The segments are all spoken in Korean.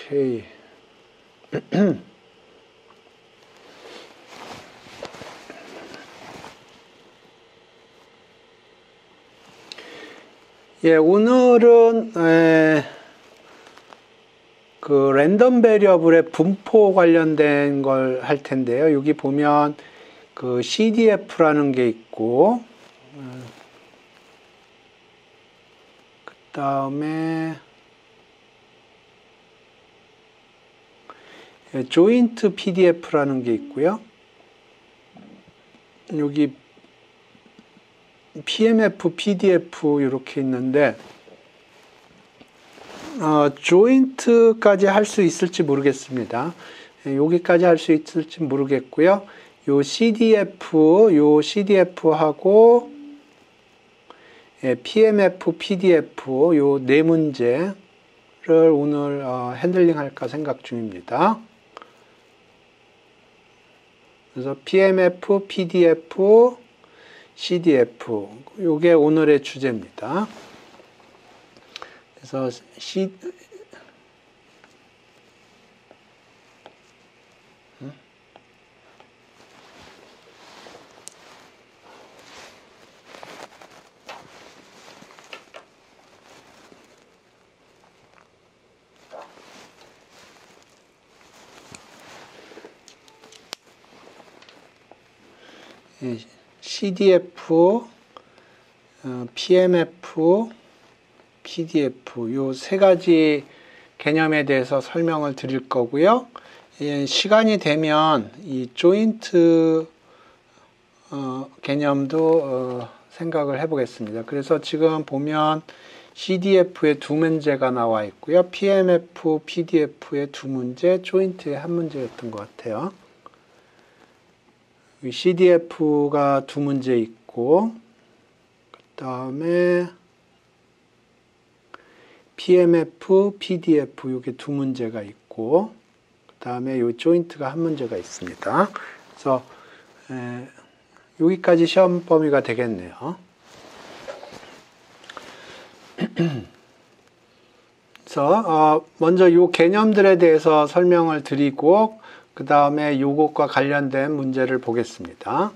오케이. 예, 오늘은 그 랜덤 베리어블의 분포 관련된 걸 할 텐데요. 여기 보면 그 CDF라는 게 있고, 그 다음에 조인트 PDF라는 게 있고요. 여기 PMF, PDF 이렇게 있는데 조인트까지 할 수 있을지 모르겠습니다. 여기까지 할 수 있을지 모르겠고요. 요 CDF하고 PMF, PDF 요 네 문제를 오늘 핸들링 할까 생각 중입니다. 그래서 PMF, PDF, CDF 요게 오늘의 주제입니다. 그래서 CDF, PMF, PDF 요 세 가지 개념에 대해서 설명을 드릴 거고요. 시간이 되면 이 조인트 개념도 생각을 해보겠습니다. 그래서 지금 보면 CDF에 두 문제가 나와 있고요. PMF, PDF에 두 문제, 조인트에 한 문제였던 것 같아요. CDF가 두 문제 있고, 그 다음에 PMF, PDF 이게 두 문제가 있고, 그 다음에 이 조인트가 한 문제가 있습니다. 그래서 여기까지 시험 범위가 되겠네요. 그래서 먼저 이 개념들에 대해서 설명을 드리고 그 다음에 요것과 관련된 문제를 보겠습니다.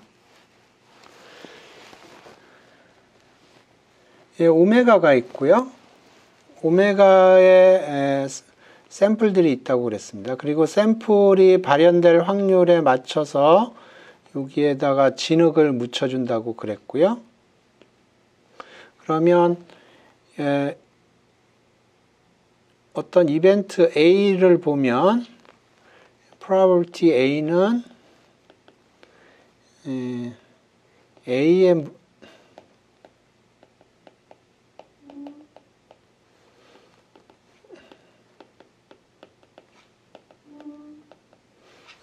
오메가가 있고요. 오메가에 샘플들이 있다고 그랬습니다. 그리고 샘플이 발현될 확률에 맞춰서 여기에다가 진흙을 묻혀준다고 그랬고요. 그러면 어떤 이벤트 A를 보면 probability A는 A의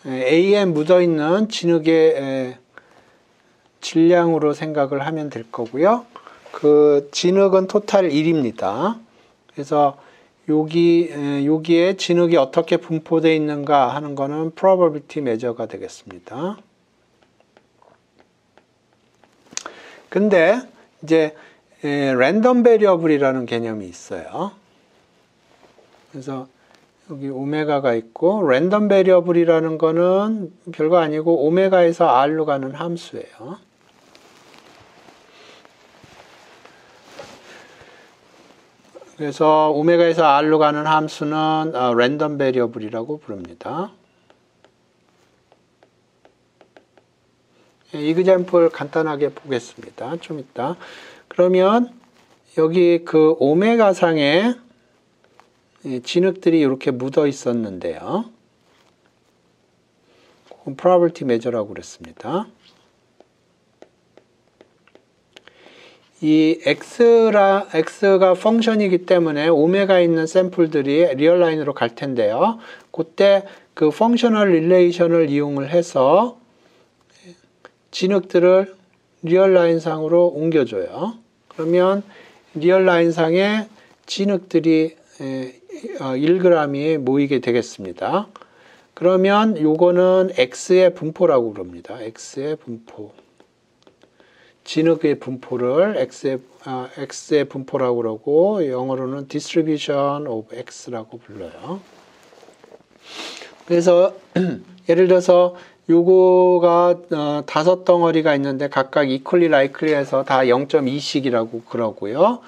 A에 묻어있는 진흙의 질량으로 생각을 하면 될 거고요. 그 진흙은 토탈 1입니다. 그래서 여기에 진흙이 어떻게 분포되어 있는가 하는 거는 probability measure가 되겠습니다. 근데 이제 랜덤 베리어블이라는 개념이 있어요. 그래서 여기 오메가가 있고 랜덤 베리어블이라는 거는 별거 아니고 오메가에서 R로 가는 함수예요. 그래서 오메가에서 R로 가는 함수는 랜덤 베리어블이라고 부릅니다. 이그젬플 간단하게 보겠습니다. 좀 이따. 그러면 여기 그 오메가상에 진흙들이 이렇게 묻어 있었는데요. 그건 probability measure라고 그랬습니다. 이 x가 펑션이기 때문에 오메가에 있는 샘플들이 리얼 라인으로 갈 텐데요. 그때 그 펑셔널 릴레이션을 이용을 해서 진흙들을 리얼 라인상으로 옮겨줘요. 그러면 리얼 라인상에 진흙들이 1g이 모이게 되겠습니다. 그러면 요거는 x의 분포라고 그럽니다. x의 분포. 진흙의 분포를 x의 분포라고 그러고 영어로는 distribution of x라고 불러요. 그래서 예를 들어서 요거가 5덩어리가 있는데 각각 equally likely해서 다 0.2씩이라고 그러고요.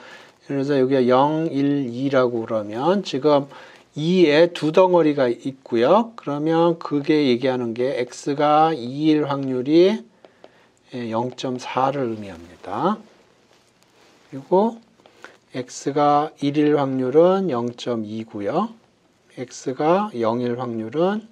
예를 들어서 여기가 0, 1, 2라고 그러면 지금 2에 2덩어리가 있고요. 그러면 그게 얘기하는 게 x가 2일 확률이 0.4를 의미합니다. 그리고 x가 1일 확률은 0.2고요. x가 0일 확률은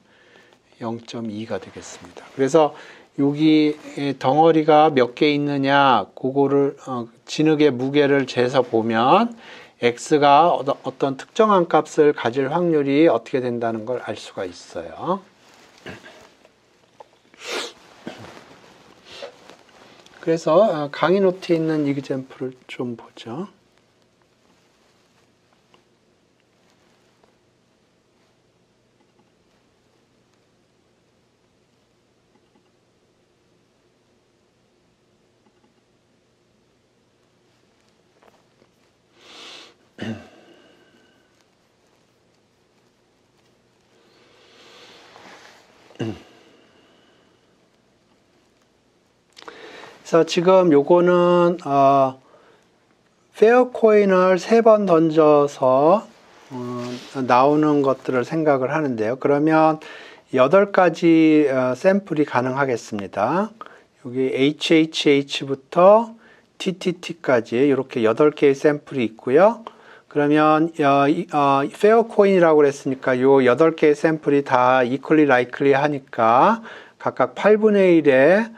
0.2가 되겠습니다. 그래서 여기 덩어리가 몇 개 있느냐, 그거를 진흙의 무게를 재서 보면 x가 어떤 특정한 값을 가질 확률이 어떻게 된다는 걸 알 수가 있어요. 그래서 강의 노트에 있는 이그젬플을 좀 보죠. 그래서 지금 요거는 페어 코인을 3번 던져서 나오는 것들을 생각을 하는데요. 그러면 8가지 샘플이 가능하겠습니다. 여기 HHH부터 TTT까지 이렇게 8개의 샘플이 있고요. 그러면 페어 코인이라고 그랬으니까 요 8개의 샘플이 다 equally likely 하니까 각각 8분의 1의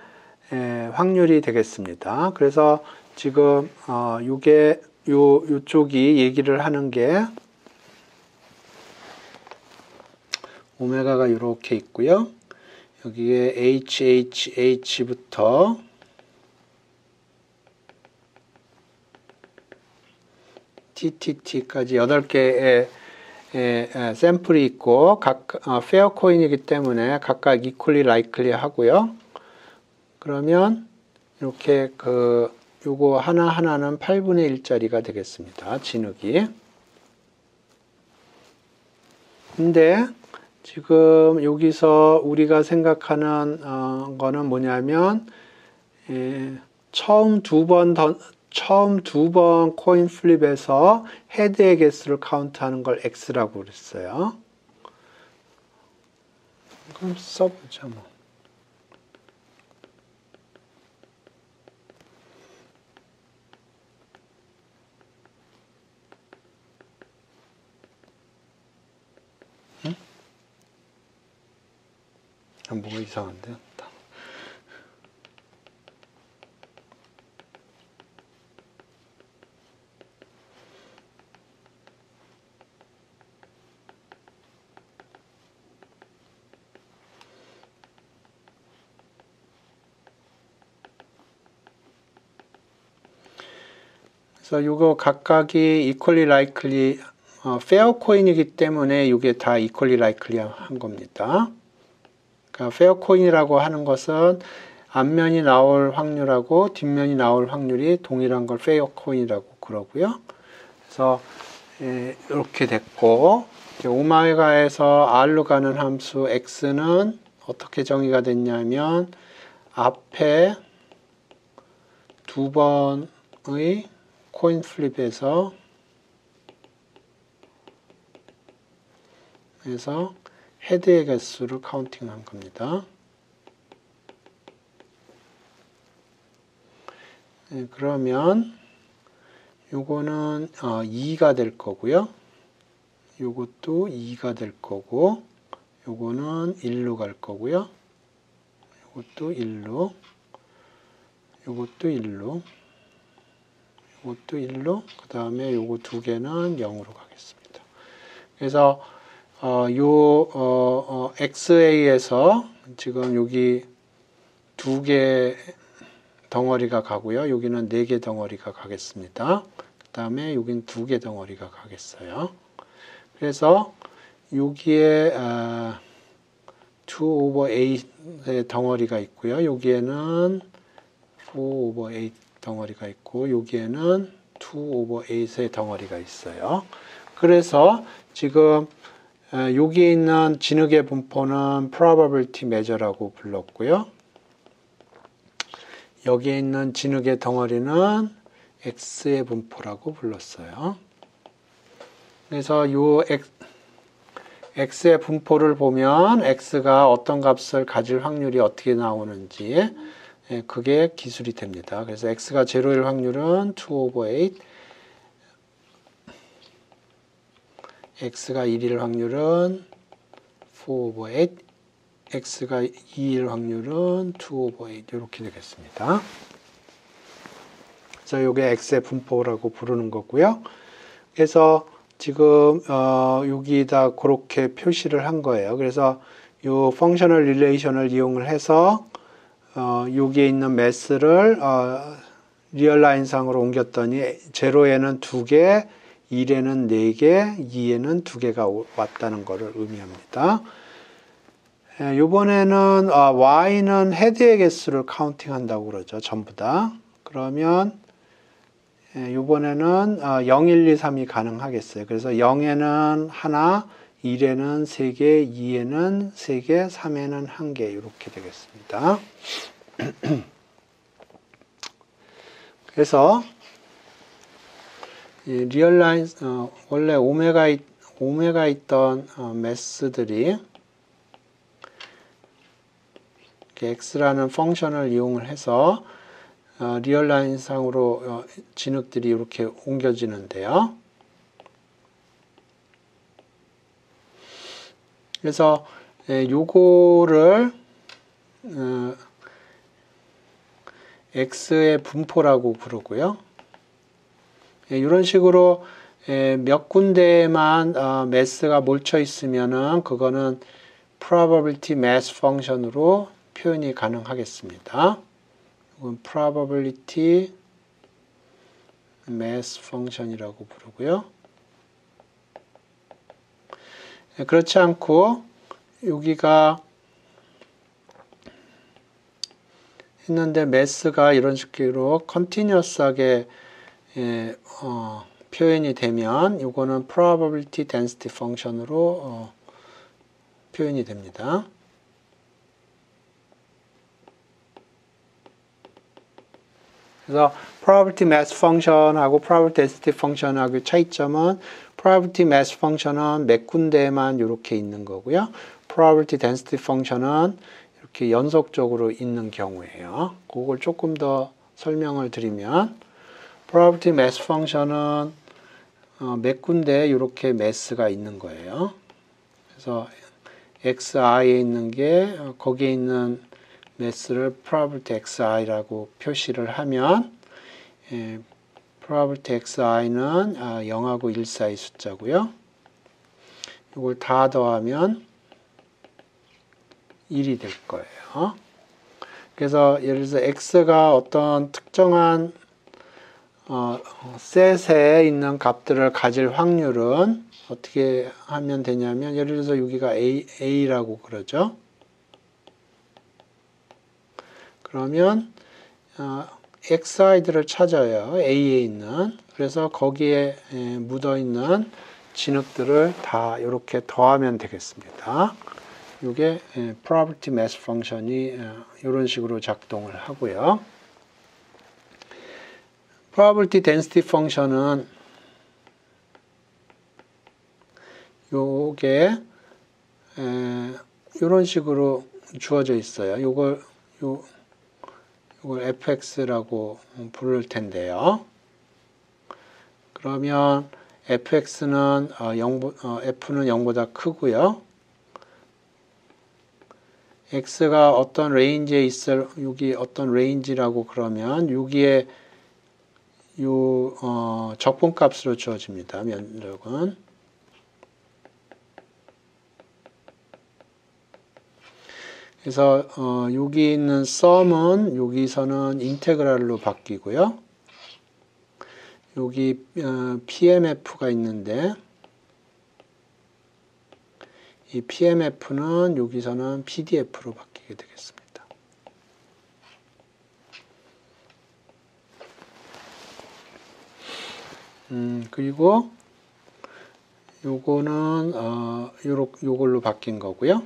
확률이 되겠습니다. 그래서 지금 요쪽이 얘기를 하는 게 오메가가 이렇게 있고요. 여기에 HHH부터 TTT까지 8개의 샘플이 있고 페어 코인이기 때문에 각각 equally likely 하고요. 그러면 이렇게 요거 하나하나는 8분의 1짜리가 되겠습니다. 진흙이. 근데 지금 여기서 우리가 생각하는 거는 뭐냐면 처음 두 번 코인 플립에서 헤드의 개수를 카운트하는 걸 X라고 그랬어요. 그럼 써보자 뭐. 뭐가 이상한데? 그래서 이거 각각이 equally likely, fair coin이기 때문에 이게 다 equally likely 한 겁니다. 그러니까 fair coin이라고 하는 것은 앞면이 나올 확률하고 뒷면이 나올 확률이 동일한 걸 fair coin이라고 그러고요. 그래서 이렇게 됐고, 오메가에서 R로 가는 함수 X는 어떻게 정의가 됐냐면 앞에 2번의 코인 플립에서 헤드의 개수를 카운팅한 겁니다. 그러면 요거는 2가 될 거고요. 요것도 2가 될 거고, 요거는 1로 갈 거고요. 요것도 1로, 요것도 1로, 요것도 1로, 그 다음에 요거 2개는 0으로 가겠습니다. 그래서 XA에서 지금 여기 2개 덩어리가 가고요. 여기는 4개 덩어리가 가겠습니다. 그 다음에 여긴 2개 덩어리가 가겠어요. 그래서 여기에 2 over 8의 덩어리가 있고요. 여기에는 4 over 8 덩어리가 있고 여기에는 2 over 8의 덩어리가 있어요. 그래서 지금 여기에 있는 진흙의 분포는 probability measure라고 불렀고요. 여기에 있는 진흙의 덩어리는 x의 분포라고 불렀어요. 그래서 요 x의 분포를 보면 x가 어떤 값을 가질 확률이 어떻게 나오는지 그게 기술이 됩니다. 그래서 x가 0일 확률은 2 over 8, x가 1일 확률은 4 over 8, x가 2일 확률은 2 over 8 이렇게 되겠습니다. 그래서 이게 x의 분포라고 부르는 거고요. 그래서 지금 여기다 그렇게 표시를 한 거예요. 그래서 이 펑셔널 릴레이션을 이용을 해서 여기에 있는 매스를 리얼라인상으로 옮겼더니 0에는 2개, 1에는 4개, 2에는 2개가 왔다는 것을 의미합니다. 이번에는 y는 헤드의 개수를 카운팅한다고 그러죠. 전부 다. 그러면 이번에는 0, 1, 2, 3이 가능하겠어요. 그래서 0에는 하나, 1에는 3개, 2에는 3개, 3에는 1개 이렇게 되겠습니다. 그래서 이 리얼라인 원래 오메가 있던 매스들이 x라는 펑션을 이용을 해서 리얼라인상으로 진흙들이 이렇게 옮겨지는데요. 그래서 요거를 x의 분포라고 부르고요. 이런 식으로 몇 군데에만 매스가 몰쳐 있으면은 그거는 probability mass function으로 표현이 가능하겠습니다. 이건 probability mass function이라고 부르고요. 그렇지 않고 여기가 했는데 매스가 이런 식으로 컨티뉴어스하게 표현이 되면 이거는 probability density function으로 표현이 됩니다. 그래서 probability mass function하고 probability density function하고 차이점은 probability mass function은 몇 군데에만 이렇게 있는 거고요. probability density function은 이렇게 연속적으로 있는 경우예요. 그걸 조금 더 설명을 드리면 probability mass function은 몇 군데 이렇게 매스가 있는 거예요. 그래서 xi에 있는 게 거기에 있는 매스를 probability xi라고 표시를 하면 probability xi는 0하고 1 사이 숫자고요. 이걸 다 더하면 1이 될 거예요. 그래서 예를 들어서 x가 어떤 특정한 셋에 있는 값들을 가질 확률은 어떻게 하면 되냐면 예를 들어서 여기가 a라고 그러죠. 그러면 xi들을 찾아요. a에 있는. 그래서 거기에 묻어있는 진흙들을 다 이렇게 더하면 되겠습니다. 이게 probability mass function이 이런 식으로 작동을 하고요. probability density function은 요게 이런 식으로 주어져 있어요. 요걸 fx라고 부를 텐데요. 그러면 fx는 f는 0보다 크고요. x가 어떤 레인지에 있을 여기 어떤 레인지라고 그러면 여기에 요 적분값으로 주어집니다. 면적은. 그래서 여기 있는 sum은 여기서는 인테그랄로 바뀌고요. 여기 PMF가 있는데 이 PMF는 여기서는 PDF로 바뀌게 되겠습니다. 그리고 요거는 요걸로 바뀐 거고요.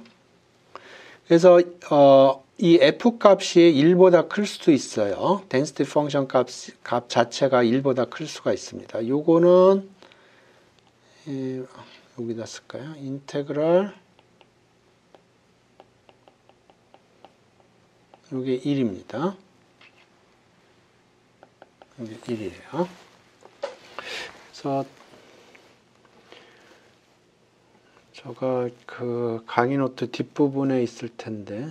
그래서 이 f 값이 1보다 클 수도 있어요. density function 값 자체가 1보다 클 수가 있습니다. 요거는 여기다 쓸까요? 인테그랄 요게 1입니다. 요게 1이에요. 그래서 저가 그 강의 노트 뒷부분에 있을 텐데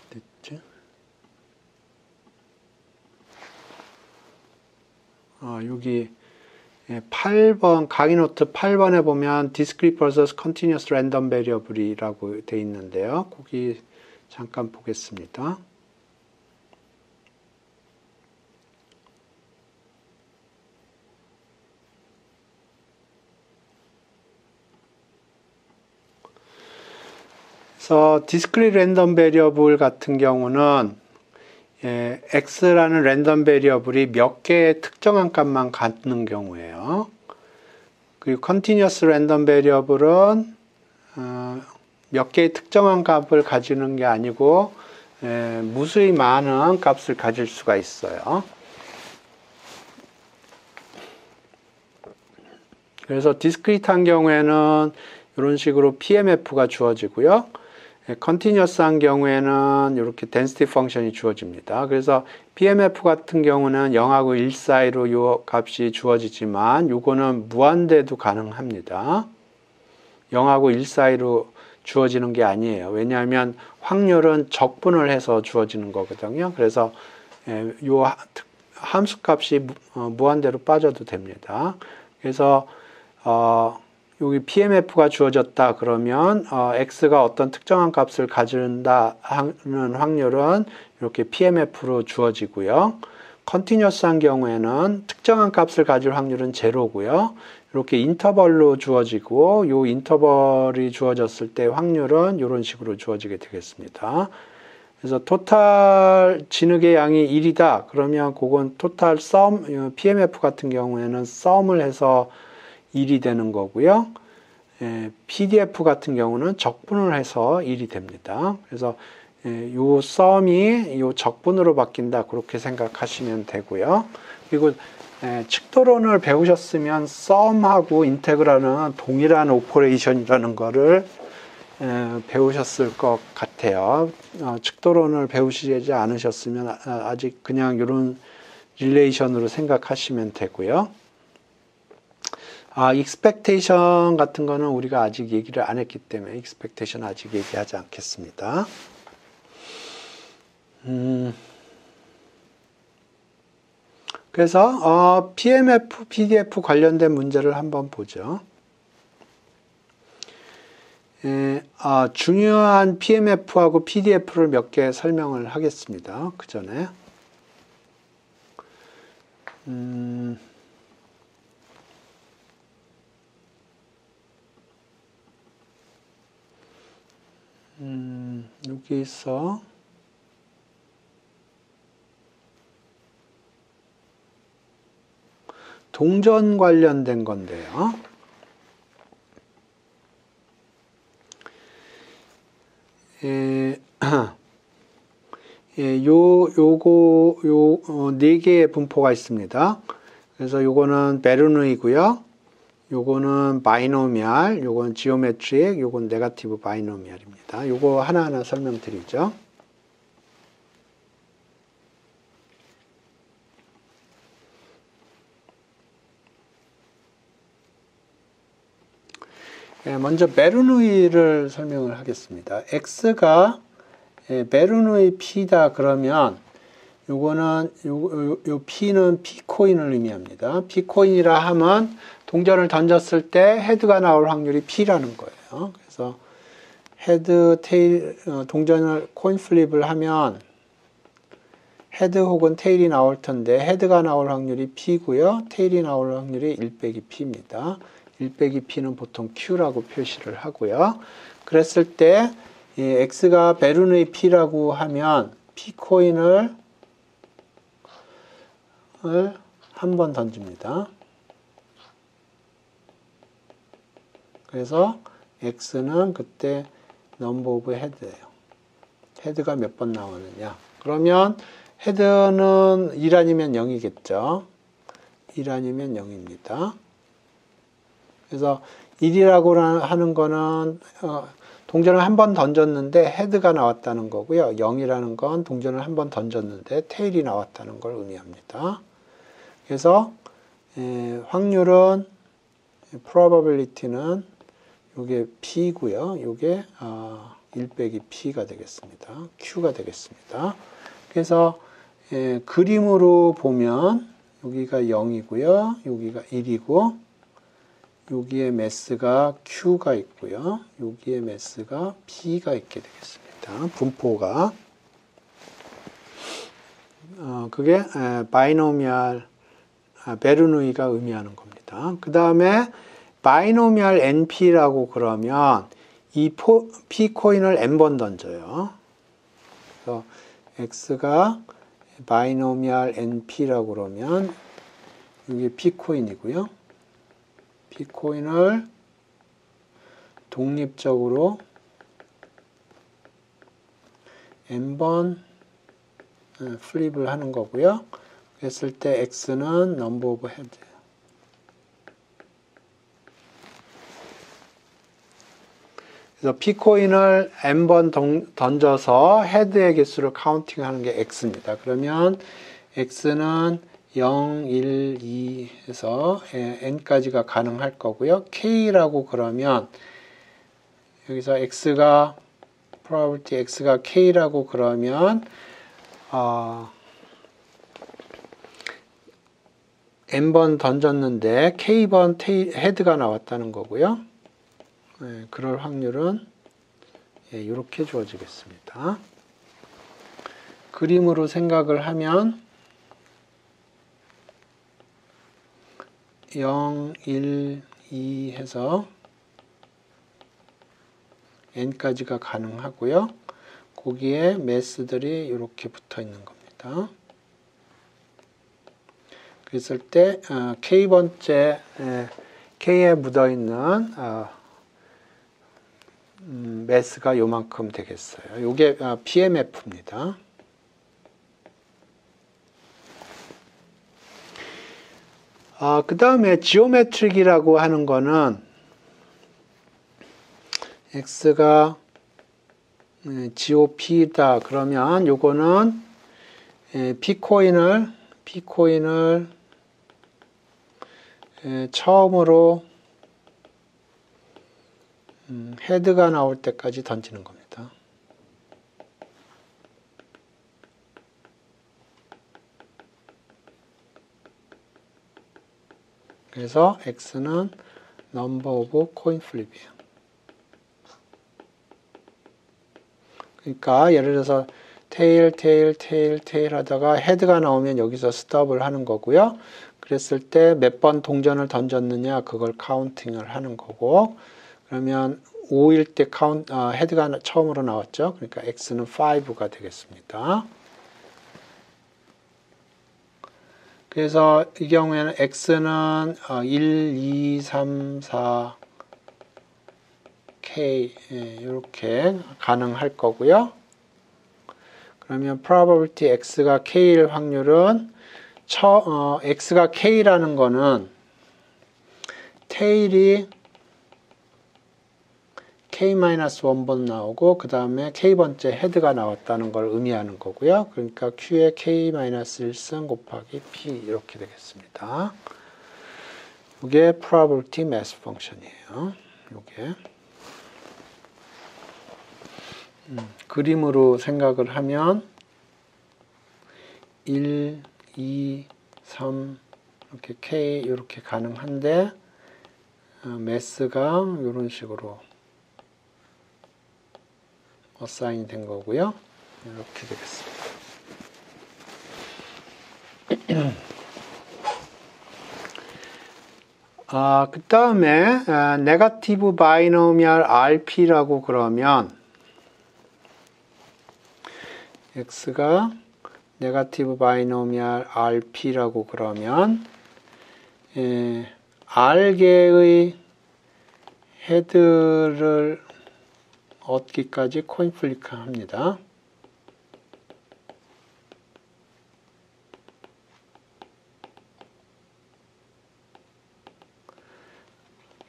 됐지? 여기 8번 강의 노트 8번에 보면 discrete versus continuous random variable이라고 돼 있는데요. 거기 잠깐 보겠습니다. 그래서 discrete random variable 같은 경우는 x라는 랜덤 베리어블이 몇 개의 특정한 값만 갖는 경우예요. 그리고 continuous 랜덤 베리어블은 몇 개의 특정한 값을 가지는 게 아니고 무수히 많은 값을 가질 수가 있어요. 그래서 디스크리트한 경우에는 이런 식으로 PMF가 주어지고요. 컨티뉴어스한 경우에는 이렇게 density 펑션이 주어집니다. 그래서 PMF 같은 경우는 0하고 1 사이로 이 값이 주어지지만 이거는 무한대도 가능합니다. 0하고 1 사이로 주어지는 게 아니에요. 왜냐하면 확률은 적분을 해서 주어지는 거거든요. 그래서 이 함수 값이 무한대로 빠져도 됩니다. 그래서 여기 PMF가 주어졌다 그러면 X가 어떤 특정한 값을 가진다 하는 확률은 이렇게 PMF로 주어지고요. 컨티뉴어스한 경우에는 특정한 값을 가질 확률은 제로고요. 이렇게 인터벌로 주어지고 이 인터벌이 주어졌을 때 확률은 이런 식으로 주어지게 되겠습니다. 그래서 토탈 진흙의 양이 1이다 그러면 그건 토탈 썸 PMF 같은 경우에는 썸을 해서 1이 되는 거고요. PDF 같은 경우는 적분을 해서 1이 됩니다. 그래서 요 썸이 요 적분으로 바뀐다 그렇게 생각하시면 되고요. 그리고 측도론을 배우셨으면 썸하고 인테그랄은 동일한 오퍼레이션이라는 거를 배우셨을 것 같아요. 측도론을 배우시지 않으셨으면 아직 그냥 이런 릴레이션으로 생각하시면 되고요. expectation 같은 거는 우리가 아직 얘기를 안 했기 때문에 expectation 아직 얘기하지 않겠습니다. 그래서 PMF, PDF 관련된 문제를 한번 보죠. 중요한 PMF하고 PDF를 몇 개 설명을 하겠습니다. 그 전에 여기서 동전 관련된 건데요. 요거 네 개의 분포가 있습니다. 그래서 요거는 베르누이고요. 요거는 바이노미알, 요건 지오메트릭, 요건 네거티브 바이노미알입니다. 요거 하나하나 설명드리죠. 먼저 베르누이를 설명을 하겠습니다. X가 베르누이 P다 그러면 요거는 요 P는 P코인을 의미합니다. P코인이라 하면 동전을 던졌을 때 헤드가 나올 확률이 P라는 거예요. 거예요. 그래서 헤드, 테일, 동전을 코인 플립을 하면 헤드 혹은 테일이 나올 텐데 헤드가 나올 확률이 P고요. 테일이 나올 확률이 1 빼기 P입니다. 1 빼기 P는 보통 Q라고 표시를 하고요. 그랬을 때 이 X가 베르누이 P라고 하면 P 코인을 한 번 던집니다. 그래서 X는 그때 넘버 오브 헤드예요. 헤드가 몇 번 나오느냐. 그러면 헤드는 1 아니면 0이겠죠. 1 아니면 0입니다. 그래서 1이라고 하는 거는 동전을 한 번 던졌는데 헤드가 나왔다는 거고요. 0이라는 건 동전을 한 번 던졌는데 테일이 나왔다는 걸 의미합니다. 그래서 확률은 probability는 요게 P고요. 요게 1 빼기 P가 되겠습니다. Q가 되겠습니다. 그래서 그림으로 보면 여기가 0이고요. 여기가 1이고 여기에 매스가 Q가 있고요. 여기에 매스가 P가 있게 되겠습니다. 분포가 그게 바이노미얼 베르누이가 의미하는 겁니다. 그 다음에 바이노미얼 NP라고 그러면 이 P 코인을 N번 던져요. 그래서 X가 바이노미얼 NP라고 그러면 이게 P 코인이고요. P 코인을 독립적으로 N번 플립을 하는 거고요. 그랬을 때 X는 넘버 오브 헤드. 그래서 P코인을 N번 던져서 헤드의 개수를 카운팅하는 게 X입니다. 그러면 X는 0, 1, 2 해서 N까지가 가능할 거고요. K라고 그러면 여기서 X가 probability X가 K라고 그러면 N번 던졌는데 K번 헤드가 나왔다는 거고요. 그럴 확률은 이렇게 주어지겠습니다. 그림으로 생각을 하면 0, 1, 2 해서 N까지가 가능하고요. 거기에 매스들이 이렇게 붙어 있는 겁니다. 그랬을 때 K번째 K에 묻어있는 매스가 요만큼 되겠어요. 이게 PMF입니다. 그 다음에 지오메트릭이라고 하는 거는 X가 GOP다 그러면 요거는 P코인을 처음으로 헤드가 나올 때까지 던지는 겁니다. 그래서 X는 넘버 오브 코인 플립이에요. 그러니까 예를 들어서 테일 하다가 헤드가 나오면 여기서 스톱을 하는 거고요. 그랬을 때 몇 번 동전을 던졌느냐 그걸 카운팅을 하는 거고 그러면 5일 때 헤드가 처음으로 나왔죠. 그러니까 X는 5가 되겠습니다. 그래서 이 경우에는 X는 1, 2, 3, 4, K 이렇게 가능할 거고요. 그러면 probability X가 K일 확률은 X가 K라는 거는 테일이 K-1번 나오고 그 다음에 K번째 헤드가 나왔다는 걸 의미하는 거고요. 그러니까 Q의 K-1승 곱하기 P 이렇게 되겠습니다. 이게 probability mass function이에요. 이게 그림으로 생각을 하면 1, 2, 3 이렇게 K 이렇게 가능한데 매스가 이런 식으로 어사인이 된 거고요. 이렇게 되겠습니다. 그 다음에 네거티브 바이노미얼 RP라고 그러면 x가 네거티브 바이노미얼 RP라고 그러면 R개의 헤드를 얻기까지 코인 플립 합니다.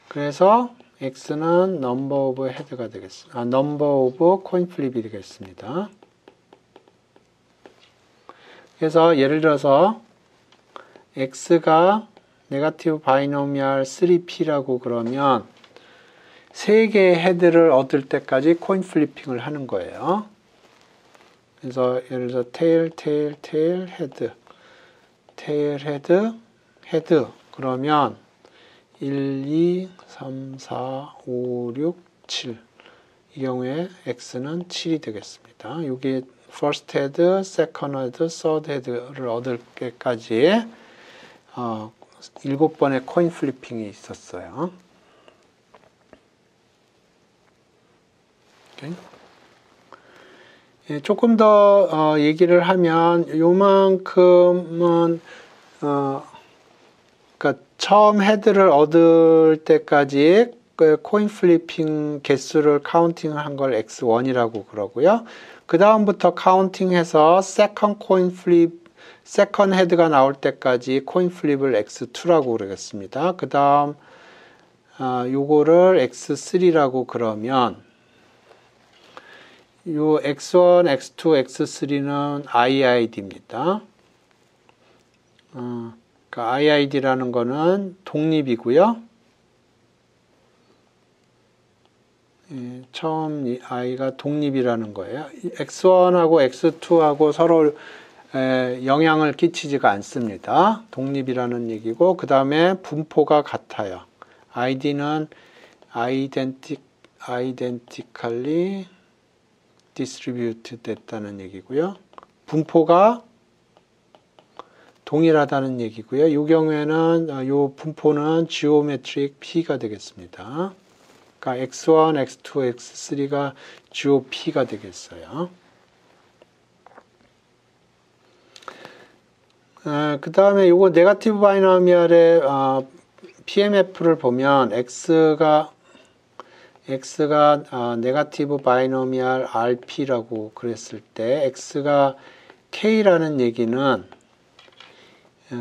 그래서 x는 number of head가 되겠습니다. number of coin flip이 되겠습니다. 그래서 예를 들어서 x가 네거티브 바이노미얼 3p라고 그러면 3개의 헤드를 얻을 때까지 코인 플리핑을 하는 거예요. 그래서 예를 들어서 테일, 테일, 테일, 헤드, 테일, 헤드, 헤드 그러면 1, 2, 3, 4, 5, 6, 7 이 경우에 x는 7이 되겠습니다. 여기 first head, second head, third head를 얻을 때까지 7번의 코인 플리핑이 있었어요. 예, 조금 더 얘기를 하면 요만큼은 그러니까 처음 헤드를 얻을 때까지 그 코인 플리핑 개수를 카운팅을 한 걸 x1이라고 그러고요. 그 다음부터 카운팅해서 세컨 코인 플립, 세컨 헤드가 나올 때까지 코인 플립을 x2라고 그러겠습니다. 그 다음 요거를 x3라고 그러면 요 x1, x2, x3는 IID입니다. 그러니까 IID라는 거는 독립이고요. 예, 처음 이 i가 독립이라는 거예요. x1하고 x2하고 서로 영향을 끼치지가 않습니다. 독립이라는 얘기고 그 다음에 분포가 같아요. ID는 identically distributed 됐다는 얘기고요. 분포가 동일하다는 얘기고요. 이 경우에는 이 분포는 geometric P가 되겠습니다. 그러니까 x1, x2, x3가 GOP가 되겠어요. 그 다음에 이거 네거티브 바이노미얼의 PMF를 보면 x가 네거티브 바이노미얼 RP라고 그랬을 때 x가 k라는 얘기는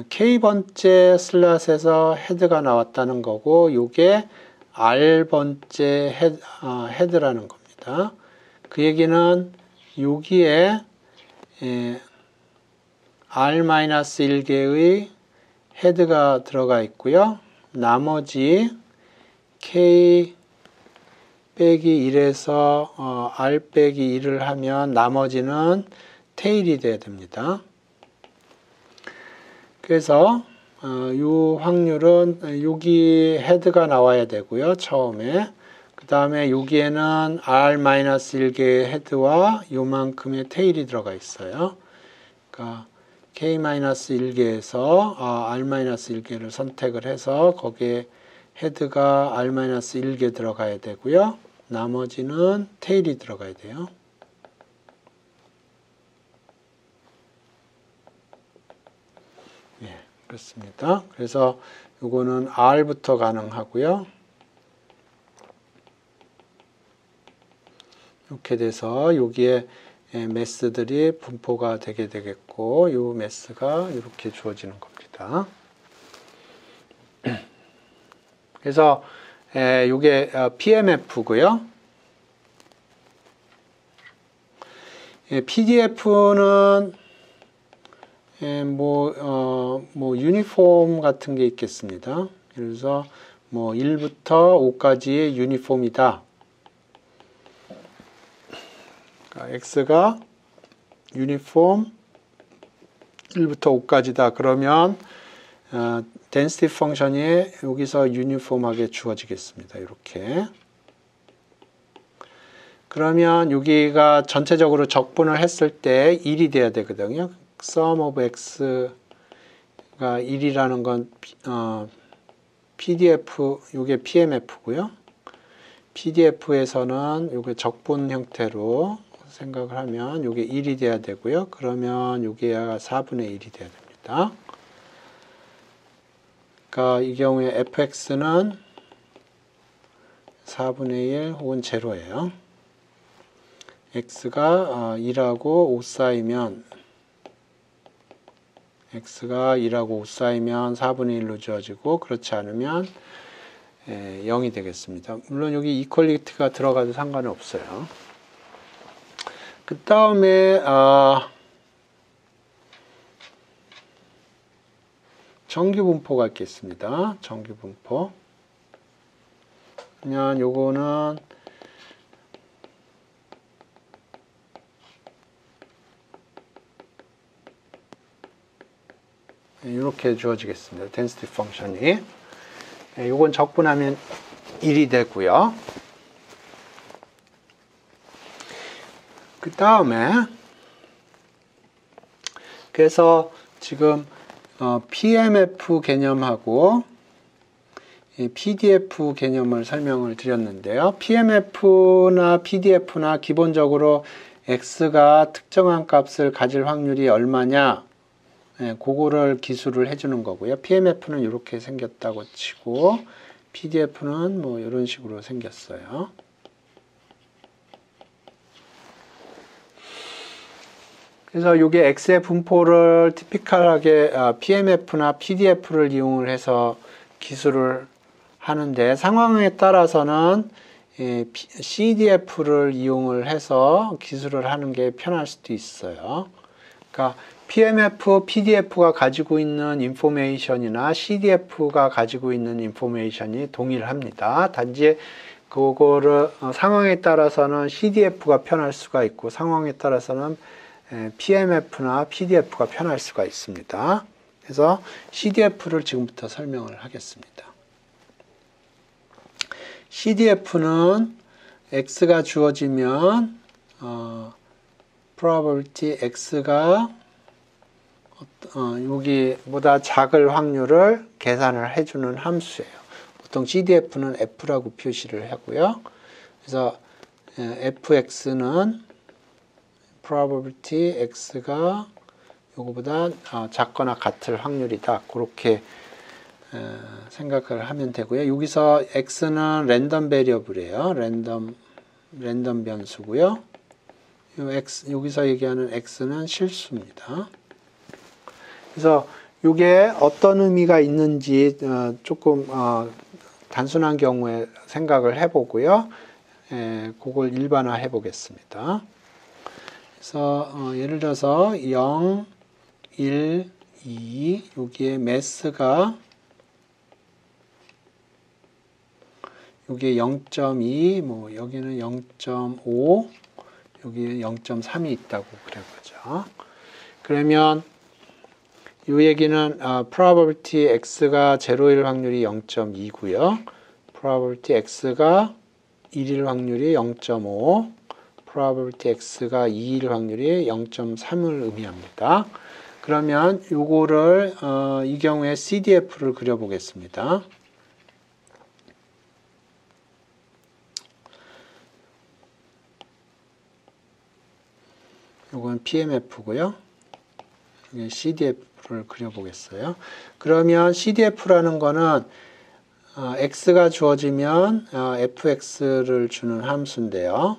k번째 슬롯에서 헤드가 나왔다는 거고 요게 r번째 헤드라는 겁니다. 그 얘기는 여기에 r-1개의 헤드가 들어가 있고요. 나머지 k 빼기 1에서 r 빼기 1을 하면 나머지는 테일이 돼야 됩니다. 그래서 이 확률은 여기 헤드가 나와야 되고요. 처음에. 그 다음에 여기에는 r-1개의 헤드와 요만큼의 테일이 들어가 있어요. 그러니까 k-1개에서 r-1개를 선택을 해서 거기에 헤드가 r-1개 들어가야 되고요. 나머지는 테일이 들어가야 돼요. 예, 그렇습니다. 그래서 이거는 r부터 가능하고요. 이렇게 돼서 여기에 매스들이 분포가 되게 되겠고 이 매스가 이렇게 주어지는 겁니다. 그래서 이게 PMF고요. PDF는 뭐 유니폼 같은 게 있겠습니다. 그래서 뭐 1부터 5까지의 유니폼이다. 그러니까 x가 유니폼 1부터 5까지다. 그러면 density 펑션이 여기서 유니폼하게 주어지겠습니다. 이렇게. 그러면 여기가 전체적으로 적분을 했을 때 1이 돼야 되거든요. sum of x가 1이라는 건 PDF, 이게 PMF고요. PDF에서는 이게 적분 형태로 생각을 하면 이게 1이 돼야 되고요. 그러면 이게 4분의 1이 돼야 됩니다. 그러니까 이 경우에 fx는 4분의 1 혹은 제로예요. x가 2하고 5 쌓이면 x가 2하고 5 쌓이면 4분의 1로 주어지고 그렇지 않으면 0이 되겠습니다. 물론 여기 이퀄리티가 들어가도 상관은 없어요. 그 다음에 정규분포가 있겠습니다. 정규분포. 그냥 요거는 이렇게 주어지겠습니다. density 펑션이. 요건 적분하면 1이 되고요. 그 다음에 그래서 지금 PMF 개념하고 PDF 개념을 설명을 드렸는데요. PMF나 PDF나 기본적으로 X가 특정한 값을 가질 확률이 얼마냐, 그거를 기술을 해주는 거고요. PMF는 이렇게 생겼다고 치고 PDF는 뭐 이런 식으로 생겼어요. 그래서 이게 X의 분포를 티피컬하게 PMF나 PDF를 이용을 해서 기술을 하는데 상황에 따라서는 CDF를 이용을 해서 기술을 하는 게 편할 수도 있어요. 그러니까 PMF, PDF가 가지고 있는 인포메이션이나 CDF가 가지고 있는 인포메이션이 동일합니다. 단지 그거를 상황에 따라서는 CDF가 편할 수가 있고 상황에 따라서는 PMF나 PDF가 편할 수가 있습니다. 그래서 CDF를 지금부터 설명을 하겠습니다. CDF는 X가 주어지면 probability X가 여기보다 작을 확률을 계산을 해주는 함수예요. 보통 CDF는 F라고 표시를 하고요. 그래서 fx는 probability x가 요거보다 작거나 같을 확률이다. 그렇게 생각을 하면 되고요. 여기서 x는 랜덤 베리어블이에요. 랜덤 변수고요. 여기서 얘기하는 x는 실수입니다. 그래서 이게 어떤 의미가 있는지 조금 단순한 경우에 생각을 해보고요. 그걸 일반화해 보겠습니다. 그래서 예를 들어서 0, 1, 2 여기에 매스가 여기에 0.2 뭐 여기는 0.5 여기에 0.3이 있다고 그래보죠. 그러면 이 얘기는 probability x가 0일 확률이 0.2고요. probability x가 1일 확률이 0.5, probability x가 2일 확률이 0.3을 의미합니다. 그러면 요거를 이 경우에 CDF를 그려보겠습니다. 요건 PMF고요. 여기 CDF를 그려보겠어요. 그러면 CDF라는 거는 x가 주어지면 fx를 주는 함수인데요.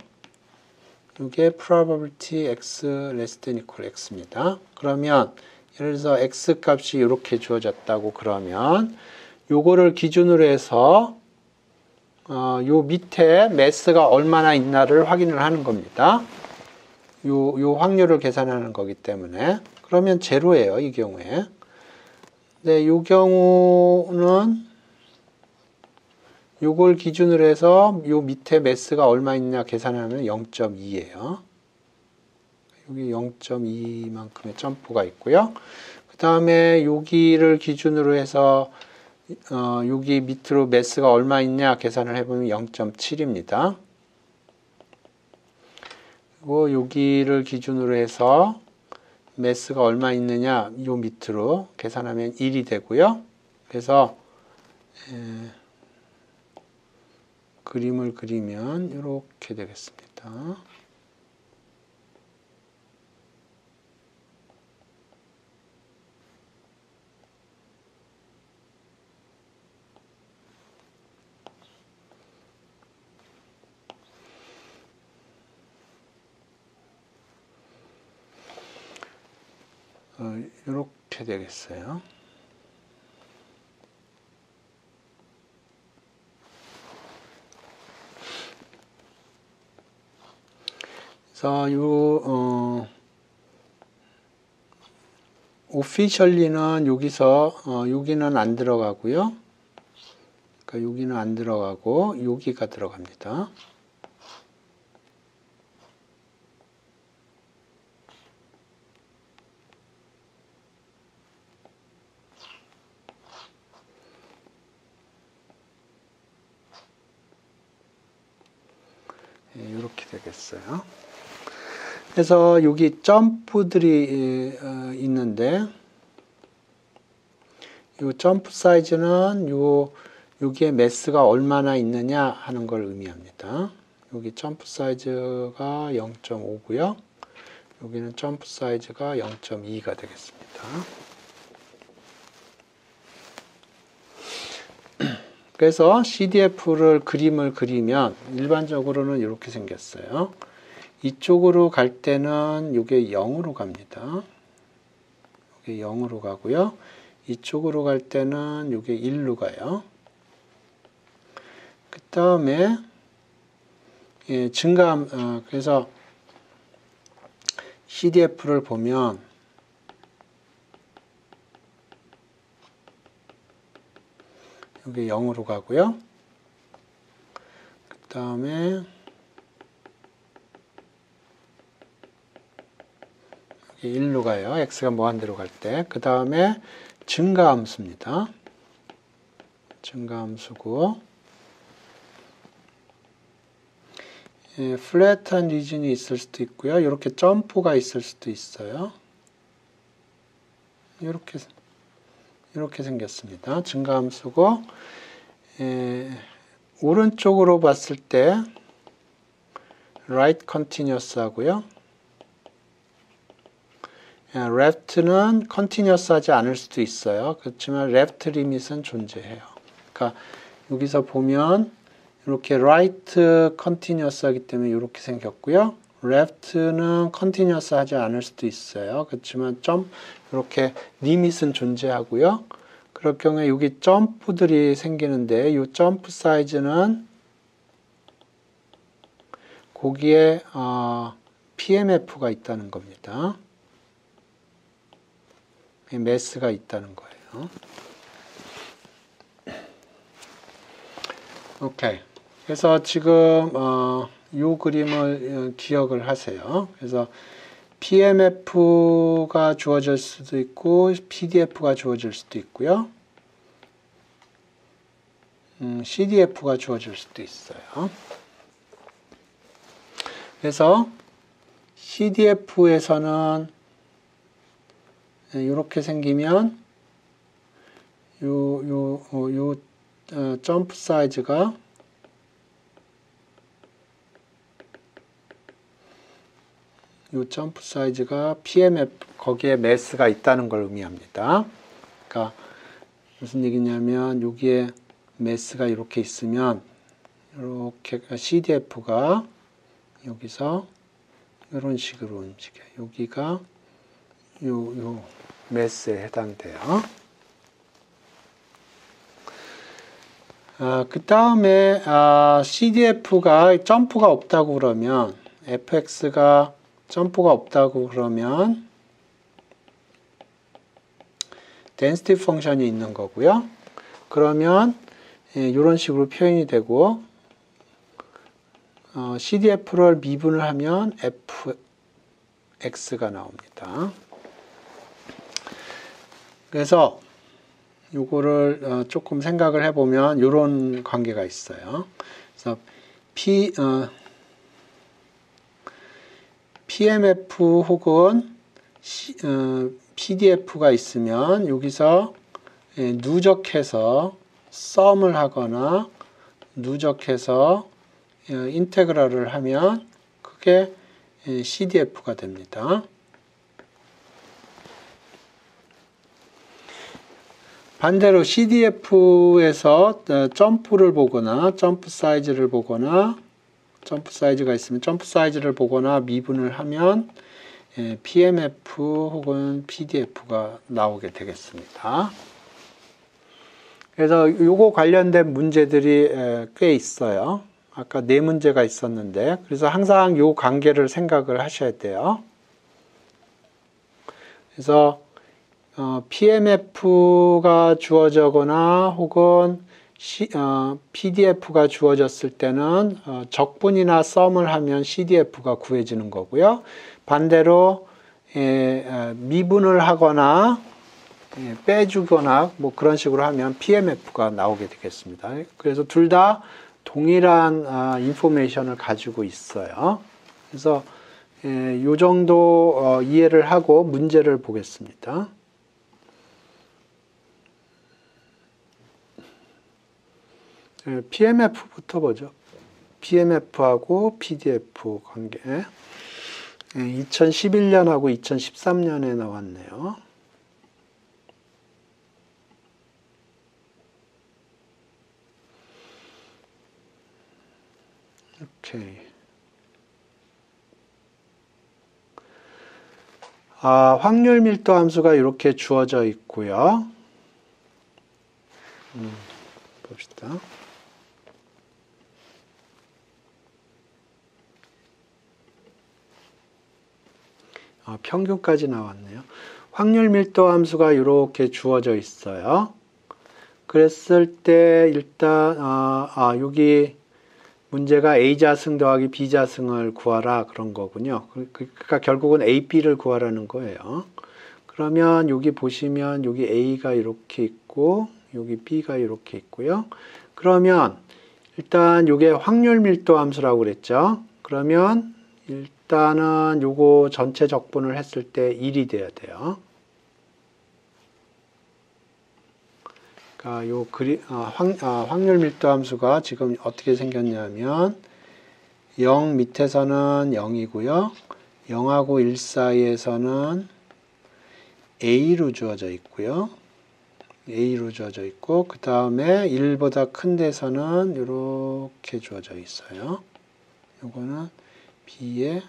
이게 probability x less than equal x입니다. 그러면 예를 들어서 x 값이 이렇게 주어졌다고 그러면 요거를 기준으로 해서 요 밑에 매스가 얼마나 있나를 확인을 하는 겁니다. 요 확률을 계산하는 거기 때문에 그러면 제로예요, 이 경우에. 근데 요 경우는 요걸 기준으로 해서 요 밑에 매스가 얼마 있냐 계산하면 0.2예요. 여기 0.2만큼의 점프가 있고요. 그 다음에 여기를 기준으로 해서 여기 밑으로 매스가 얼마 있냐 계산을 해보면 0.7입니다. 그리고 여기를 기준으로 해서 매스가 얼마 있느냐 요 밑으로 계산하면 1이 되고요. 그래서 그림을 그리면 이렇게 되겠습니다. 이렇게 되겠어요. 그래서 요 오피셜리는 여기서 여기는 안 들어가고요. 그러니까 여기는 안 들어가고 여기가 들어갑니다. 이렇게 되겠어요. 그래서 여기 점프들이 있는데 이 점프 사이즈는 여기에 매스가 얼마나 있느냐 하는 걸 의미합니다. 여기 점프 사이즈가 0.5고요. 여기는 점프 사이즈가 0.2가 되겠습니다. 그래서 CDF를 그림을 그리면 일반적으로는 이렇게 생겼어요. 이쪽으로 갈 때는 이게 0으로 갑니다. 이게 0으로 가고요. 이쪽으로 갈 때는 이게 1로 가요. 그 다음에 증가함, 그래서 CDF를 보면 여기 0으로 가고요. 그 다음에 여기 1로 가요. x가 무한대로 갈 때. 그 다음에 증가함수입니다. 증가함수고 플랫한 리진이 있을 수도 있고요. 이렇게 점프가 있을 수도 있어요. 이렇게 생겼습니다. 증가함수고 오른쪽으로 봤을 때 right continuous 하고요. left는 continuous 하지 않을 수도 있어요. 그렇지만 left limit은 존재해요. 그러니까 여기서 보면 이렇게 right continuous 하기 때문에 이렇게 생겼고요. left는 continuous 하지 않을 수도 있어요. 그렇지만 이렇게 limit은 존재하고요. 그럴 경우에 여기 점프들이 생기는데 이 점프 사이즈는 거기에 PMF가 있다는 겁니다. 매스가 있다는 거예요. 오케이. 그래서 지금 이 그림을 기억을 하세요. 그래서 PMF가 주어질 수도 있고 PDF가 주어질 수도 있고요. CDF가 주어질 수도 있어요. 그래서 CDF에서는 이렇게 생기면 점프 사이즈가 PMF 거기에 매스가 있다는 걸 의미합니다. 그러니까 무슨 얘기냐면 여기에 매스가 이렇게 있으면 이렇게 CDF가 여기서 이런 식으로 움직여요. 여기가 요 매스에 해당돼요. 그 다음에 CDF가 점프가 없다고 그러면 fx가 점프가 없다고 그러면 density 펑션이 있는 거고요. 그러면 이런 식으로 표현이 되고 CDF를 미분을 하면 fx가 나옵니다. 그래서 요거를 조금 생각을 해보면 이런 관계가 있어요. 그래서 PMF 혹은 PDF가 있으면 여기서 누적해서 썸을 하거나 누적해서 인테그럴을 하면 그게 CDF가 됩니다. 반대로 CDF에서 점프를 보거나 점프 사이즈를 보거나 점프 사이즈가 있으면 점프 사이즈를 보거나 미분을 하면 PMF 혹은 PDF가 나오게 되겠습니다. 그래서 요거 관련된 문제들이 꽤 있어요. 아까 4문제가 있었는데, 그래서 항상 요 관계를 생각을 하셔야 돼요. 그래서 PMF가 주어지거나 혹은 PDF가 주어졌을 때는 적분이나 썸을 하면 CDF가 구해지는 거고요. 반대로 미분을 하거나 빼주거나 뭐 그런 식으로 하면 PMF가 나오게 되겠습니다. 그래서 둘 다 동일한 인포메이션을 가지고 있어요. 그래서 이 정도 이해를 하고 문제를 보겠습니다. PMF부터 보죠. PMF하고 PDF 관계. 2011년하고 2013년에 나왔네요. 오케이. 확률 밀도 함수가 이렇게 주어져 있고요. 봅시다. 평균까지 나왔네요. 확률 밀도 함수가 이렇게 주어져 있어요. 그랬을 때 일단 여기 문제가 A자승 더하기 B자승을 구하라 그런 거군요. 그러니까 결국은 A, B를 구하라는 거예요. 그러면 여기 보시면 여기 A가 이렇게 있고 여기 B가 이렇게 있고요. 그러면 일단 이게 확률 밀도 함수라고 그랬죠. 그러면 일단은 요거 전체 적분을 했을 때 1이 돼야 돼요. 그러니까 요 확률 밀도 함수가 지금 어떻게 생겼냐면 0 밑에서는 0이고요. 0하고 1 사이에서는 A로 주어져 있고요. A로 주어져 있고 그 다음에 1보다 큰 데서는 이렇게 주어져 있어요. 요거는 B의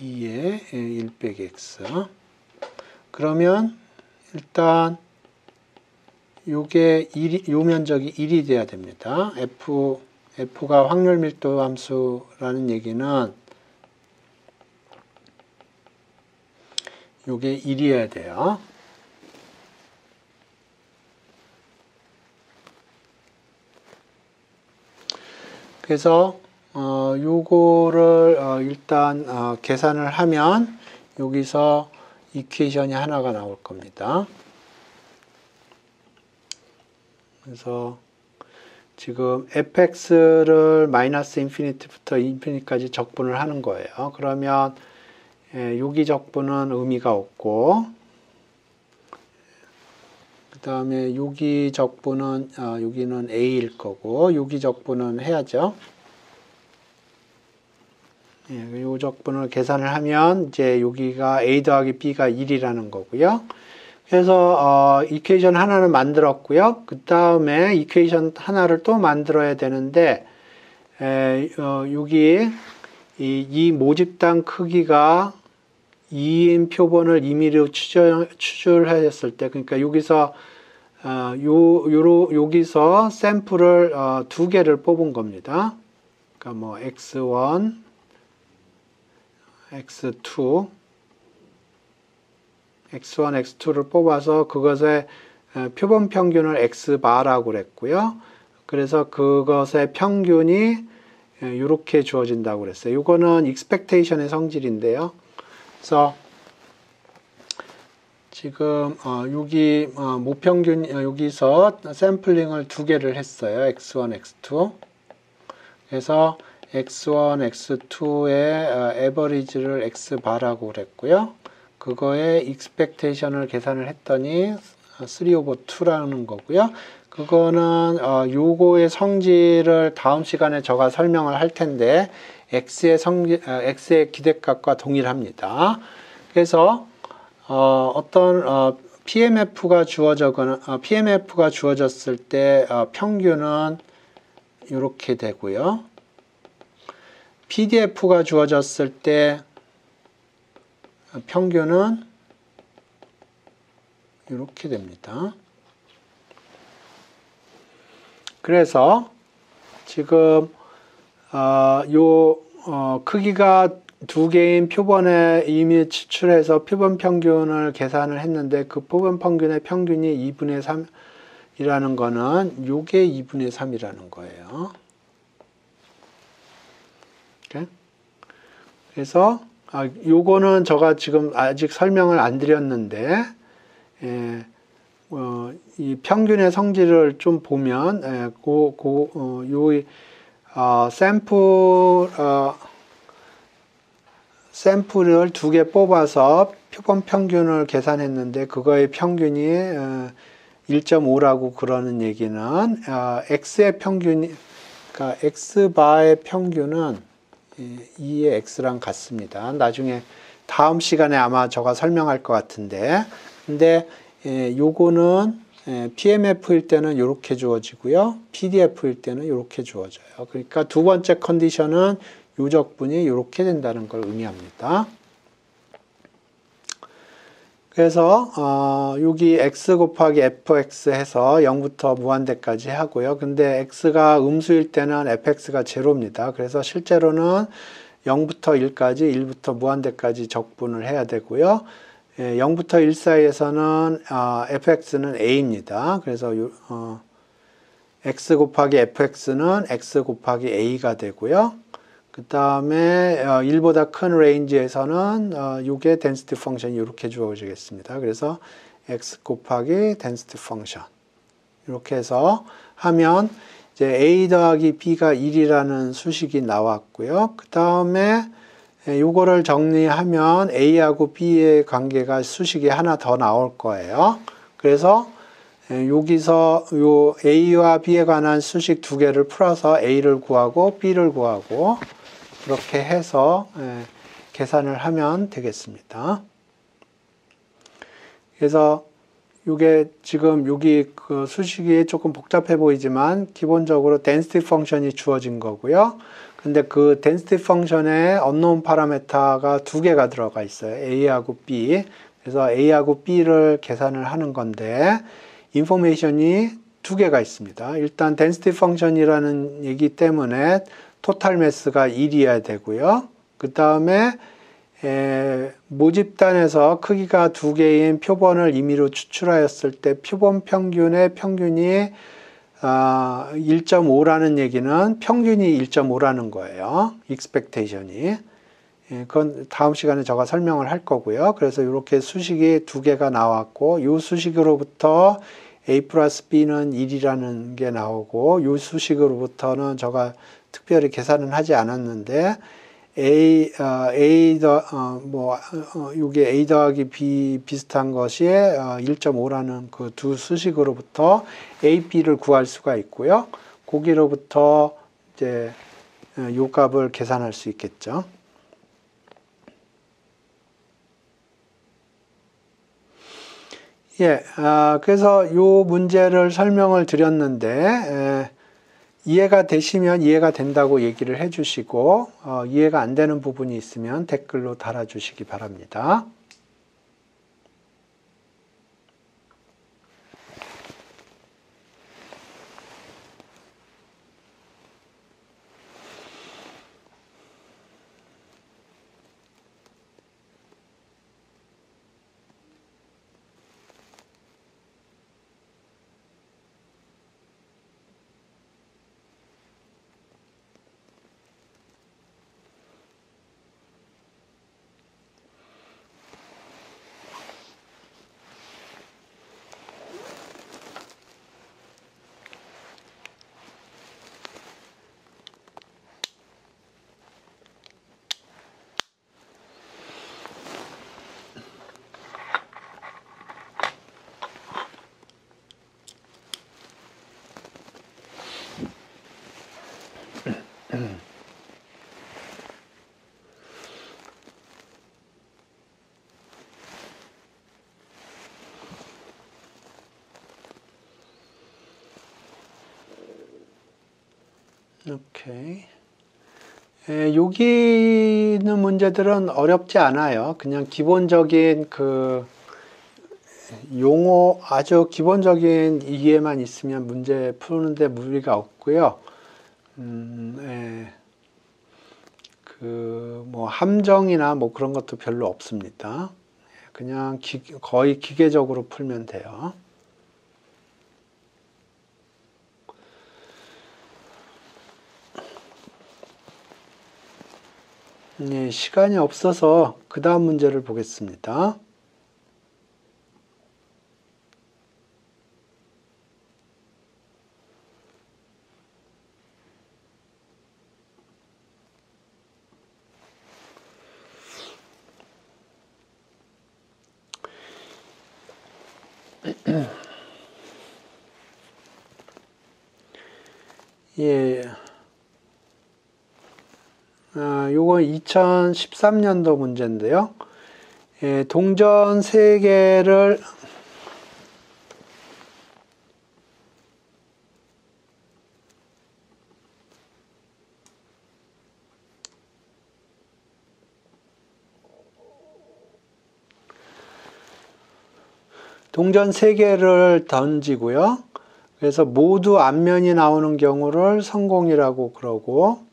2의 1 빼기 X. 그러면 일단 요게 요 면적이 1이 돼야 됩니다. F가 확률 밀도 함수라는 얘기는 요게 1이어야 돼요. 그래서 요거를 일단 계산을 하면 여기서 이퀘이션이 하나가 나올 겁니다. 그래서 지금 fx를 마이너스 인피니티부터 인피니티까지 적분을 하는 거예요. 그러면 여기 적분은 의미가 없고 그 다음에 여기 적분은 여기는 a일 거고 여기 적분은 해야죠. 이 적분을 계산을 하면 이제 여기가 a 더하기 b가 1이라는 거고요. 그래서 이퀘이션 하나는 만들었고요. 그 다음에 이퀘이션 하나를 또 만들어야 되는데 여기 이 모집단 크기가 2인 표본을 임의로 추출하였을 때, 그러니까 여기서 여기서 샘플을 2개를 뽑은 겁니다. 그러니까 뭐 x1, x2, x2를 뽑아서 그것의 표본 평균을 x바라고 그랬고요. 그래서 그것의 평균이 이렇게 주어진다고 그랬어요. 이거는 expectation의 성질인데요. 그래서 지금 여기 모평균 여기서 샘플링을 2개를 했어요. x1, x2. 그래서 x1, x2의 에버리지를 x바라고 그랬고요. 그거의 expectation을 계산을 했더니 3 over 2라는 거고요. 그거는 요거의 성질을 다음 시간에 제가 설명을 할 텐데 x의 기대값과 동일합니다. 그래서 어떤 PMF가 주어졌을 때 평균은 이렇게 되고요. PDF가 주어졌을 때 평균은 이렇게 됩니다. 그래서 지금 크기가 두 개인 표본에 이미 추출해서 표본 평균을 계산을 했는데 그 표본 평균의 평균이 2분의 3이라는 거는 요게 2분의 3이라는 거예요. 오케이? 그래서 요거는 제가 지금 아직 설명을 안 드렸는데 이 평균의 성질을 좀 보면 샘플을 두 개 뽑아서 표본 평균을 계산했는데 그거의 평균이 1.5라고 그러는 얘기는 x의 평균이 그러니까 x바의 평균은 2의 x랑 같습니다. 나중에 다음 시간에 아마 제가 설명할 것 같은데 근데 요거는 PMF일 때는 이렇게 주어지고요. PDF일 때는 이렇게 주어져요. 그러니까 두 번째 컨디션은 요적분이 이렇게 된다는 걸 의미합니다. 그래서 여기 x 곱하기 fx 해서 0부터 무한대까지 하고요. 근데 x가 음수일 때는 fx가 제로입니다. 그래서 실제로는 0부터 1까지, 1부터 무한대까지 적분을 해야 되고요. 0부터 1 사이에서는 fx는 a입니다. 그래서 x 곱하기 fx는 x 곱하기 a가 되고요. 그 다음에 1보다 큰 레인지에서는 이게 density 펑션이 이렇게 주어지겠습니다. 그래서 x 곱하기 density 펑션 이렇게 해서 하면 이제 a 더하기 b가 1이라는 수식이 나왔고요. 그 다음에 요거를 정리하면 a하고 b의 관계가 수식이 하나 더 나올 거예요. 그래서 여기서 요 a와 b에 관한 수식 두 개를 풀어서 a를 구하고 b를 구하고 그렇게 해서 계산을 하면 되겠습니다. 그래서 이게 지금 여기 그 수식이 조금 복잡해 보이지만 기본적으로 density 펑션이 주어진 거고요. 근데 그 density 펑션에 unknown 파라미터가 두 개가 들어가 있어요. a하고 b. 그래서 a하고 b를 계산을 하는 건데 인포메이션이 두 개가 있습니다. 일단 density 펑션이라는 얘기 때문에 토탈 매스가 1이어야 되고요. 그 다음에 모집단에서 크기가 두 개인 표본을 임의로 추출하였을 때 표본 평균의 평균이 1.5라는 얘기는 평균이 1.5라는 거예요. expectation이. 그건 다음 시간에 제가 설명을 할 거고요. 그래서 이렇게 수식이 두 개가 나왔고 이 수식으로부터 a 플러스 b는 1이라는 게 나오고 이 수식으로부터는 제가 특별히 계산은 하지 않았는데 요게 a 더하기 b 비슷한 것이 1.5라는 그 두 수식으로부터 a, b를 구할 수가 있고요. 거기로부터 이제 요 값을 계산할 수 있겠죠. 그래서 요 문제를 설명을 드렸는데 이해가 되시면 이해가 된다고 얘기를 해주시고 이해가 안 되는 부분이 있으면 댓글로 달아주시기 바랍니다. 오케이. 여기 있는 문제들은 어렵지 않아요. 그냥 기본적인 그 용어, 아주 기본적인 이해만 있으면 문제 푸는데 무리가 없고요. 뭐 함정이나 뭐 그런 것도 별로 없습니다. 그냥 거의 기계적으로 풀면 돼요. 네, 시간이 없어서 그 다음 문제를 보겠습니다. 예. 요건 2013년도 문제인데요. 예, 동전 3개를 던지고요. 그래서 모두 앞면이 나오는 경우를 성공이라고 그러고,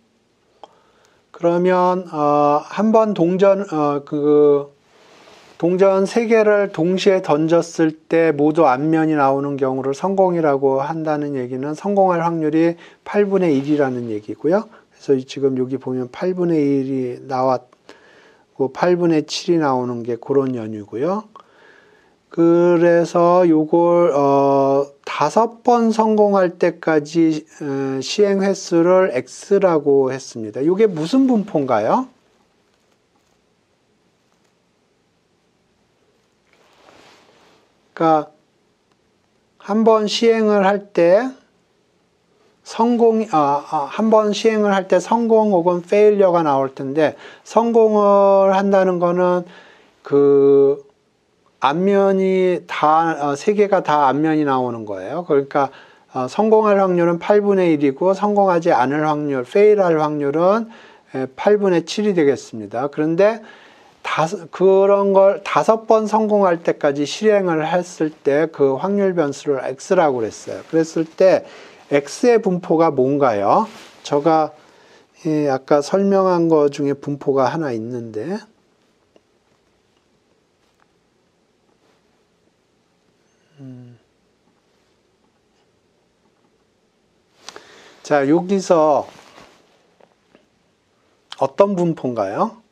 그러면 한번 동전 3개를 동시에 던졌을 때 모두 앞면이 나오는 경우를 성공이라고 한다는 얘기는 성공할 확률이 8분의 1이라는 얘기고요. 그래서 지금 여기 보면 8분의 1이 나왔고 8분의 7이 나오는 게 그런 연유고요. 그래서 요걸 5번 성공할 때까지 시행 횟수를 X라고 했습니다. 이게 무슨 분포인가요? 그러니까 한 번 시행을 할 때 한 번 시행을 할 때 성공 혹은 페일리어가 나올 텐데, 성공을 한다는 거는 그 앞면이 다 3개가 다 앞면이 나오는 거예요. 그러니까 성공할 확률은 8분의 1이고 성공하지 않을 확률, 페일할 확률은 8분의 7이 되겠습니다. 그런데 그런 걸 5번 성공할 때까지 실행을 했을 때 그 확률 변수를 X라고 그랬어요. 그랬을 때 X의 분포가 뭔가요? 제가 아까 설명한 거 중에 분포가 하나 있는데, 자, 여기서 어떤 분포인가요?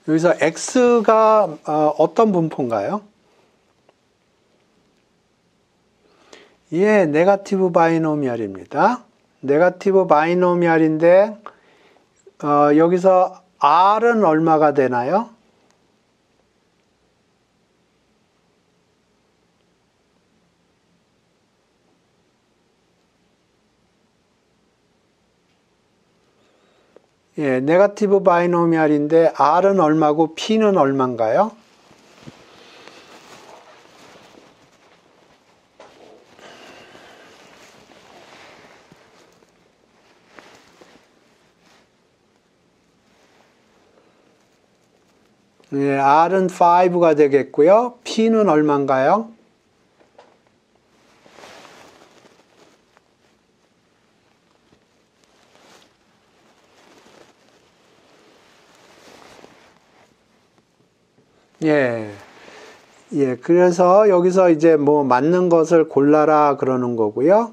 여기서 X가 어떤 분포인가요? 예, 네거티브 바이노미얼입니다. 네거티브 바이노미얼인데 여기서 R은 얼마가 되나요? 예, 네거티브 바이노미얼인데 R은 얼마고 P는 얼마인가요? 예, R은 5가 되겠고요. P는 얼마인가요? 예. 예, 그래서 여기서 이제 뭐 맞는 것을 골라라 그러는 거고요.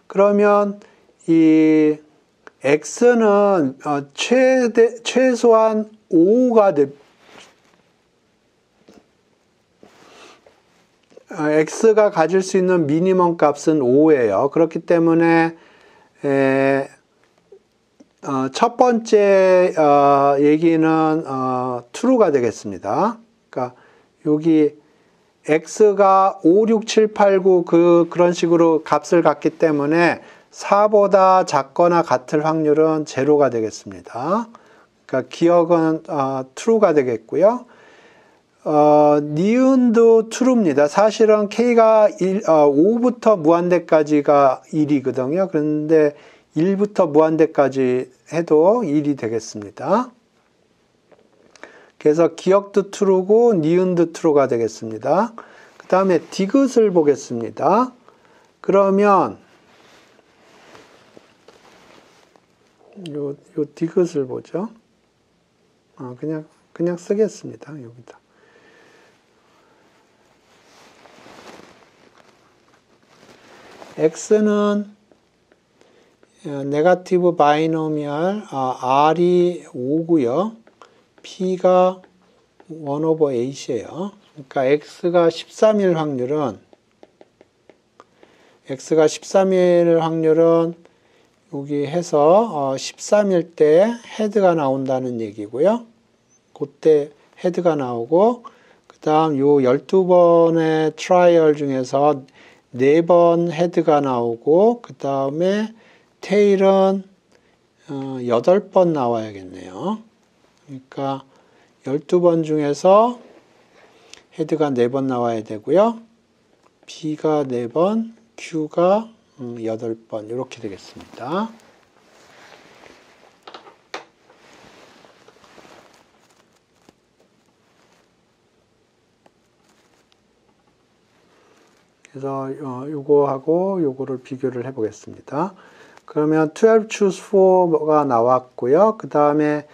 그러면 이 X는 최소한 5가 X가 가질 수 있는 미니멈 값은 5예요. 그렇기 때문에 첫 번째 얘기는 true가 되겠습니다. 그러니까 여기 x가 5, 6, 7, 8, 9 그런 식으로 값을 갖기 때문에 4보다 작거나 같을 확률은 제로가 되겠습니다. 그러니까 기억은 true가 되겠고요. 니은도 true입니다. 사실은 k가 5부터 무한대까지가 1이거든요. 그런데 1부터 무한대까지 해도 1이 되겠습니다. 그래서 기억도 true고 니은도 true가 되겠습니다. 그 다음에 디귿을 보겠습니다. 그러면 요 디귿을 보죠. 그냥 쓰겠습니다. 여기다. x는 네거티브 바이노미얼 r이 5고요. p가 1/8이에요. 그러니까 x가 13일 확률은 여기 해서 13일 때 헤드가 나온다는 얘기고요. 그때 헤드가 나오고 그 다음 요 12번의 트라이얼 중에서 4번 헤드가 나오고 그 다음에 테일은 8번 나와야겠네요. 그러니까 12번 중에서 헤드가 4번 나와야 되고요. B가 4번, Q가 8번 이렇게 되겠습니다. 그래서 요거하고 요거를 비교를 해 보겠습니다. 그러면 12 choose 4가 나왔고요. 그 다음에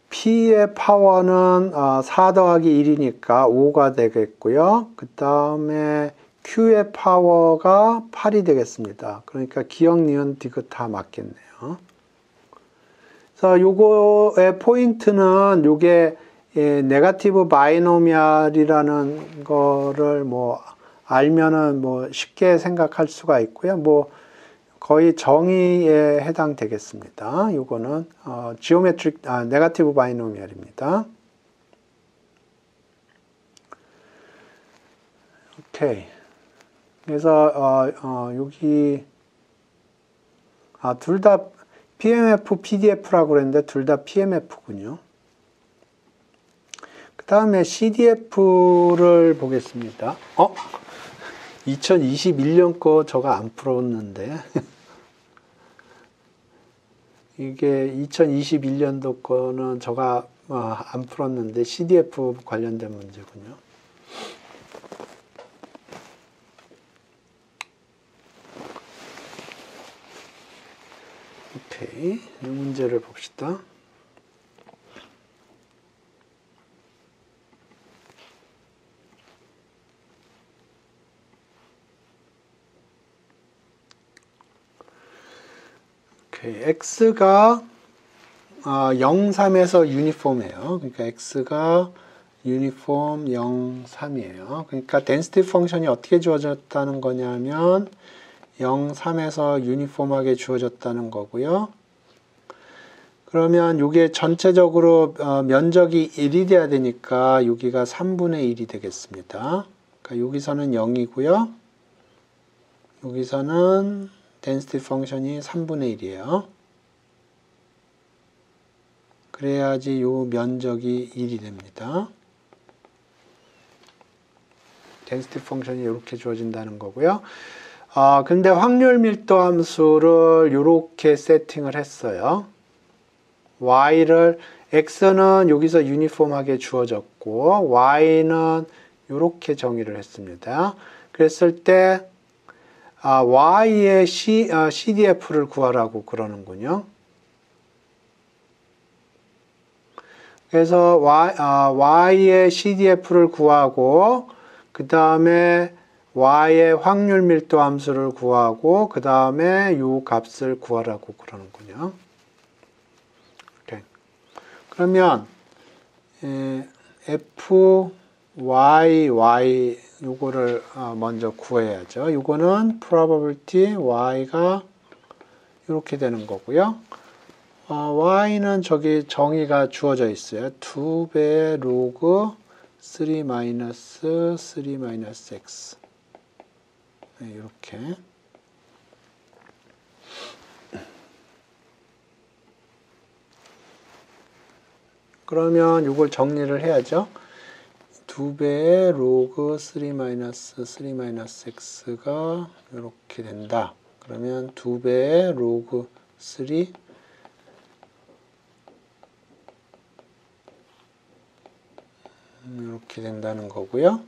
P의 파워는 4 더하기 1이니까 5가 되겠고요. 그 다음에 Q의 파워가 8이 되겠습니다. 그러니까 기억, 니은, 디귿 다 맞겠네요. 그래서 요거의 포인트는 요게 네거티브 바이노미얼이라는 거를 뭐 알면은 뭐 쉽게 생각할 수가 있고요. 뭐 거의 정의에 해당되겠습니다. 요거는 지오메트릭 네거티브 바이노미얼입니다. 오케이. 그래서 여기 둘 다 PMF, PDF라고 그랬는데 둘 다 PMF군요. 그 다음에 CDF를 보겠습니다. 2021년 거 저거 안 풀었는데 이게 2021년도 거는 저가 안 풀었는데 CDF 관련된 문제군요. 오케이, 이 문제를 봅시다. x가 0, 3에서 유니폼이에요. 그러니까 x가 유니폼 0, 3이에요. 그러니까 density 펑션이 어떻게 주어졌다는 거냐면 0, 3에서 유니폼하게 주어졌다는 거고요. 그러면 이게 전체적으로 면적이 1이 돼야 되니까 여기가 3분의 1이 되겠습니다. 그러니까 여기서는 0이고요. 여기서는 density 펑션이 3분의 1이에요. 그래야지 요 면적이 1이 됩니다. density 펑션이 이렇게 주어진다는 거고요. 근데 확률 밀도 함수를 이렇게 세팅을 했어요. x는 여기서 유니폼하게 주어졌고 y는 이렇게 정의를 했습니다. 그랬을 때 y의 CDF를 구하라고 그러는군요. 그래서 y의 CDF를 구하고 그 다음에 y의 확률 밀도 함수를 구하고 그 다음에 이 값을 구하라고 그러는군요. 오케이. 그러면 y 요거를 먼저 구해야죠. 요거는 probability y가 이렇게 되는 거고요. y는 저기 정의가 주어져 있어요. 2배 로그 3 마이너스 3 마이너스 x. 네, 이렇게. 그러면 이걸 정리를 해야죠. 2배의 로그 3 마이너스 3 마이너스 x가 이렇게 된다. 그러면 2배의 로그 3 이렇게 된다는 거고요.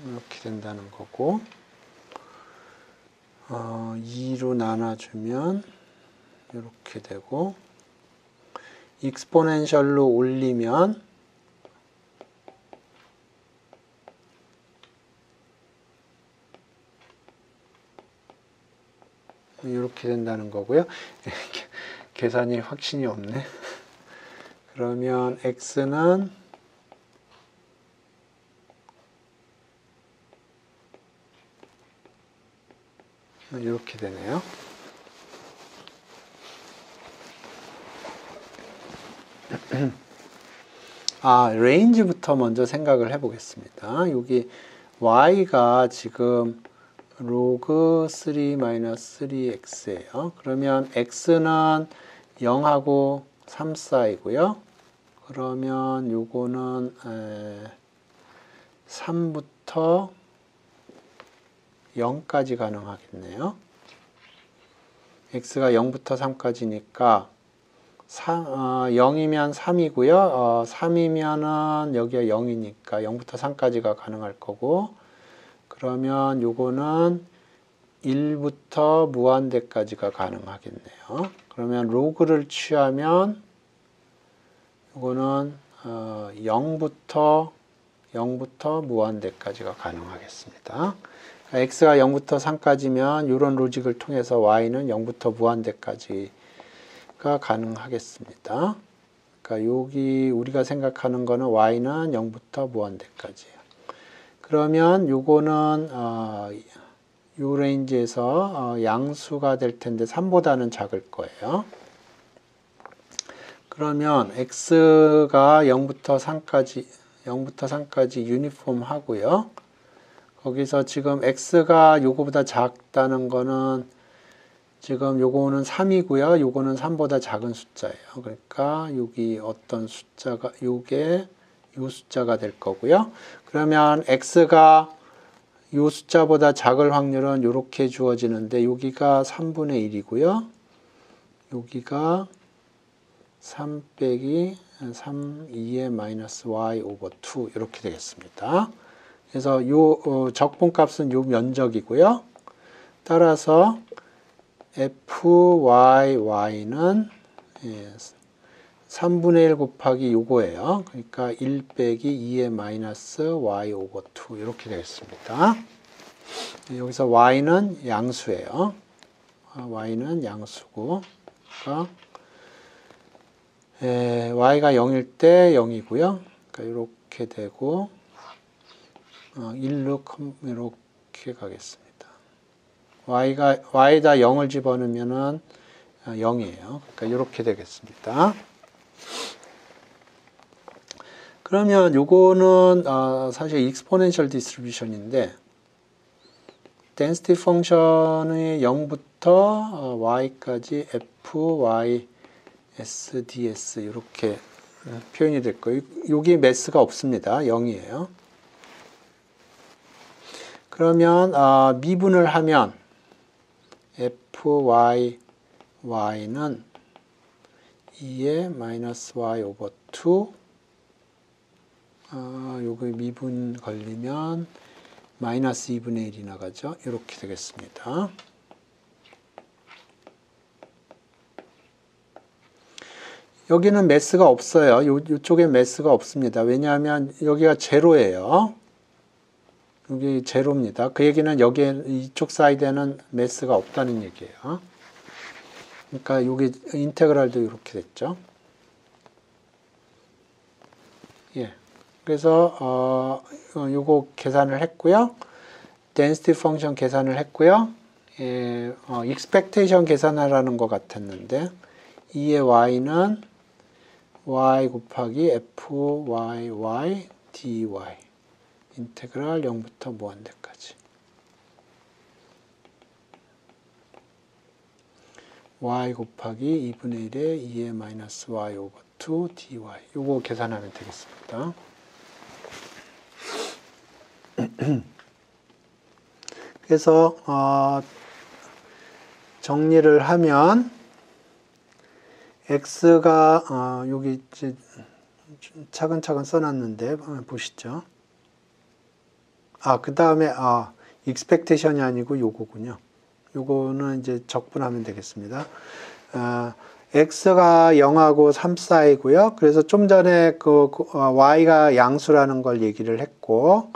이렇게 된다는 거고 2로 나눠주면 이렇게 되고 익스포넨셜로 올리면 이렇게 된다는 거고요. 계산이 확신이 없네. 그러면 x는 이렇게 되네요. 레인지부터 먼저 생각을 해보겠습니다. 여기 y가 지금 로그 3-3x예요. 그러면 x는 0하고 3 사이고요. 그러면 요거는 3부터 0까지 가능하겠네요. x가 0부터 3까지니까 0이면 3이고요. 3이면은 여기가 0이니까 0부터 3까지가 가능할 거고, 그러면 요거는 1부터 무한대까지가 가능하겠네요. 그러면 로그를 취하면 요거는 0부터 무한대까지가 가능하겠습니다. x가 0부터 3까지면 이런 로직을 통해서 y는 0부터 무한대까지가 가능하겠습니다. 그러니까 여기 우리가 생각하는 거는 y는 0부터 무한대까지예요. 그러면 요거는 요 레인지에서 양수가 될 텐데 3보다는 작을 거예요. 그러면 x가 0부터 3까지 유니폼 하고요. 거기서 지금 x가 요거보다 작다는 거는 지금 요거는 3이고요. 요거는 3보다 작은 숫자예요. 그러니까 여기 어떤 숫자가 요게 요 숫자가 될 거고요. 그러면 x가 요 숫자보다 작을 확률은 이렇게 주어지는데 여기가 3분의 1이고요. 여기가 3 빼기 3 2의 마이너스 y 오버 2 이렇게 되겠습니다. 그래서 요 적분값은 요 면적이고요. 따라서 fy는 3분의 1 곱하기 요거예요. 그러니까 1 빼기 2의 마이너스 y 오버 2 이렇게 되겠습니다. 여기서 y는 양수예요. y는 양수고, 그러니까 y가 0일 때 0이고요. 그러니까 이렇게 되고 1로 이렇게 가겠습니다. y에다 0을 집어넣으면은 0이에요. 그러니까 이렇게 되겠습니다. 그러면 요거는 사실 익스포넨셜 디스트리뷰션인데 density 펑션의 0부터 y까지 fy s ds 이렇게 표현이 될 거예요. 여기 매스가 없습니다. 0이에요. 그러면 미분을 하면 fy는 2의 마이너스 y 오버 2 요거 미분 걸리면 마이너스 2분의 1이 나가죠. 이렇게 되겠습니다. 여기는 매스가 없어요. 요쪽에 매스가 없습니다. 왜냐하면 여기가 제로예요. 여기 제로입니다. 그 얘기는 여기에 이쪽 사이드에는 매스가 없다는 얘기예요. 그러니까 여기 인테그랄도 이렇게 됐죠. 예. 그래서 요거 계산을 했고요. density 펑션 계산을 했고요. 예, expectation 계산하라는 것 같았는데 2의 y는 y 곱하기 fyy dy 인테그랄 0부터 무한대까지 y 곱하기 2분의 1에 2의 마이너스 y 오버 2 dy 요거 계산하면 되겠습니다. 그래서 정리를 하면 x가 여기 이제 차근차근 써놨는데 보시죠. 그 다음에 expectation이 아니고 요거군요. 요거는 이제 적분하면 되겠습니다. x가 0하고 3 사이고요. 그래서 좀 전에 y가 양수라는 걸 얘기를 했고,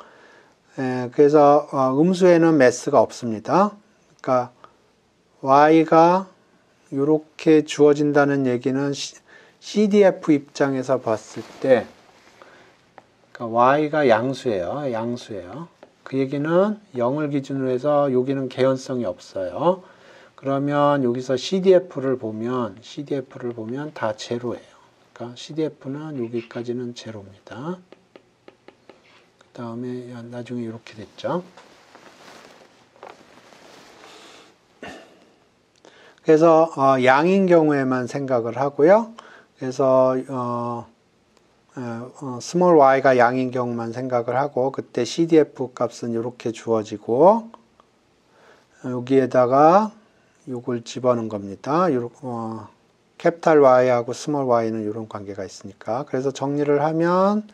그래서 음수에는 매스가 없습니다. 그러니까 y가 이렇게 주어진다는 얘기는 CDF 입장에서 봤을 때, 그러니까 y가 양수예요. 양수예요. 그 얘기는 0을 기준으로 해서 여기는 개연성이 없어요. 그러면 여기서 CDF를 보면 다 제로예요. 그러니까 CDF는 여기까지는 제로입니다. 그 다음에 나중에 이렇게 됐죠. 그래서 양인 경우에만 생각을 하고요. 그래서 스몰 y가 양인 경우만 생각을 하고 그때 CDF 값은 이렇게 주어지고 여기에다가 이걸 집어넣은 겁니다. 캐피탈 Y하고 스몰 y는 이런 관계가 있으니까. 그래서 정리를 하면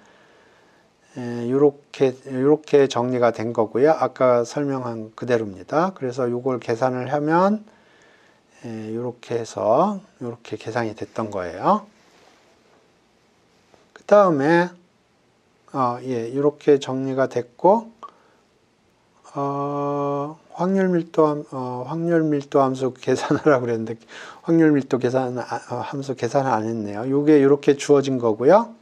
이렇게 정리가 된 거고요. 아까 설명한 그대로입니다. 그래서 이걸 계산을 하면 이렇게 해서 이렇게 계산이 됐던 거예요. 그 다음에 이렇게 정리가 됐고 확률 밀도 함수 계산하라고 그랬는데 확률 밀도 함수 계산을 안 했네요. 이게 이렇게 주어진 거고요.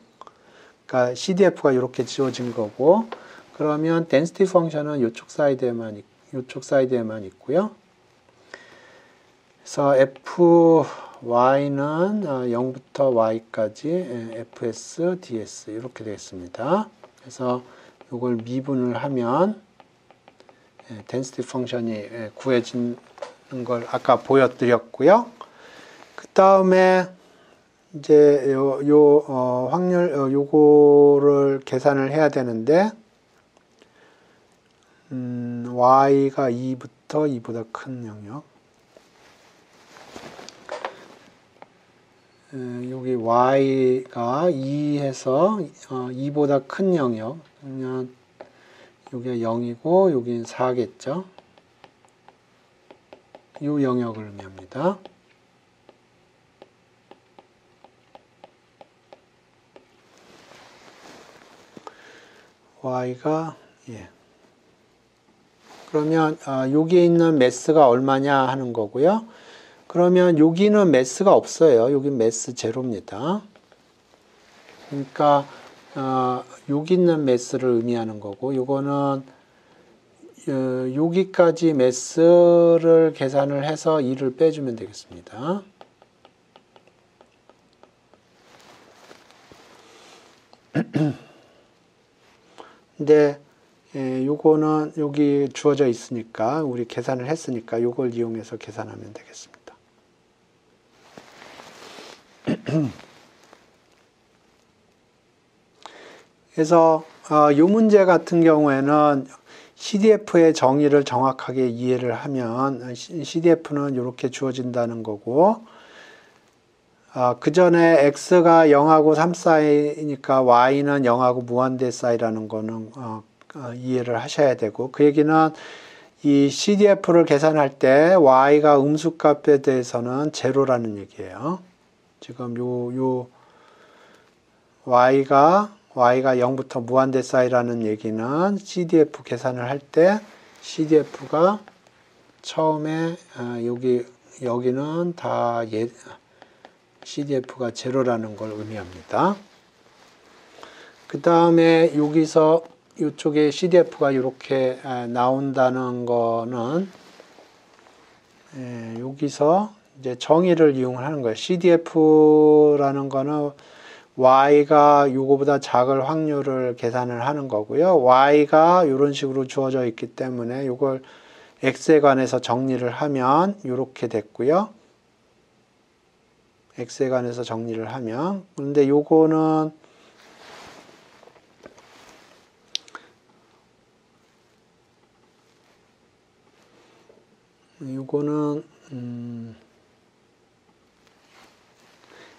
그러니까 CDF가 이렇게 지어진 거고, 그러면 density 펑션은 이쪽 사이드에만 있고요. 그래서 fy는 0부터 y까지 fs, ds 이렇게 되겠습니다. 그래서 이걸 미분을 하면 density 펑션이 구해지는 걸 아까 보여드렸고요. 그 다음에 이제 확률 요거를 계산을 해야 되는데 y가 2부터 2보다 큰 영역 여기 y가 2에서 2보다 큰 영역 그러면 여기가 0이고 여기는 4겠죠. 이 영역을 의미합니다. y가 그러면 여기에 있는 매스가 얼마냐 하는 거고요. 그러면 여기는 매스가 없어요. 여기 매스 제로입니다. 그러니까 여기 있는 매스를 의미하는 거고 요거는 여기까지 매스를 계산을 해서 2를 빼주면 되겠습니다. 근데 요거는 여기 주어져 있으니까 우리 계산을 했으니까 요걸 이용해서 계산하면 되겠습니다. 그래서 이 문제 같은 경우에는 CDF의 정의를 정확하게 이해를 하면 CDF는 이렇게 주어진다는 거고 그 전에 X가 0하고 3 사이니까 Y는 0하고 무한대 사이라는 거는 이해를 하셔야 되고 그 얘기는 이 CDF를 계산할 때 Y가 음수값에 대해서는 제로라는 얘기예요. 지금 요 Y가 0부터 무한대 사이라는 얘기는 CDF 계산을 할 때 CDF가 처음에 여기는 다 CDF가 제로라는 걸 의미합니다. 그 다음에 여기서 이쪽에 CDF가 이렇게 나온다는 거는 여기서 이제 정의를 이용하는 거예요. CDF라는 거는 Y가 요거보다 작을 확률을 계산을 하는 거고요. Y가 이런 식으로 주어져 있기 때문에 요걸 X에 관해서 정리를 하면 이렇게 됐고요. X에 관해서 정리를 하면, 그런데 요거는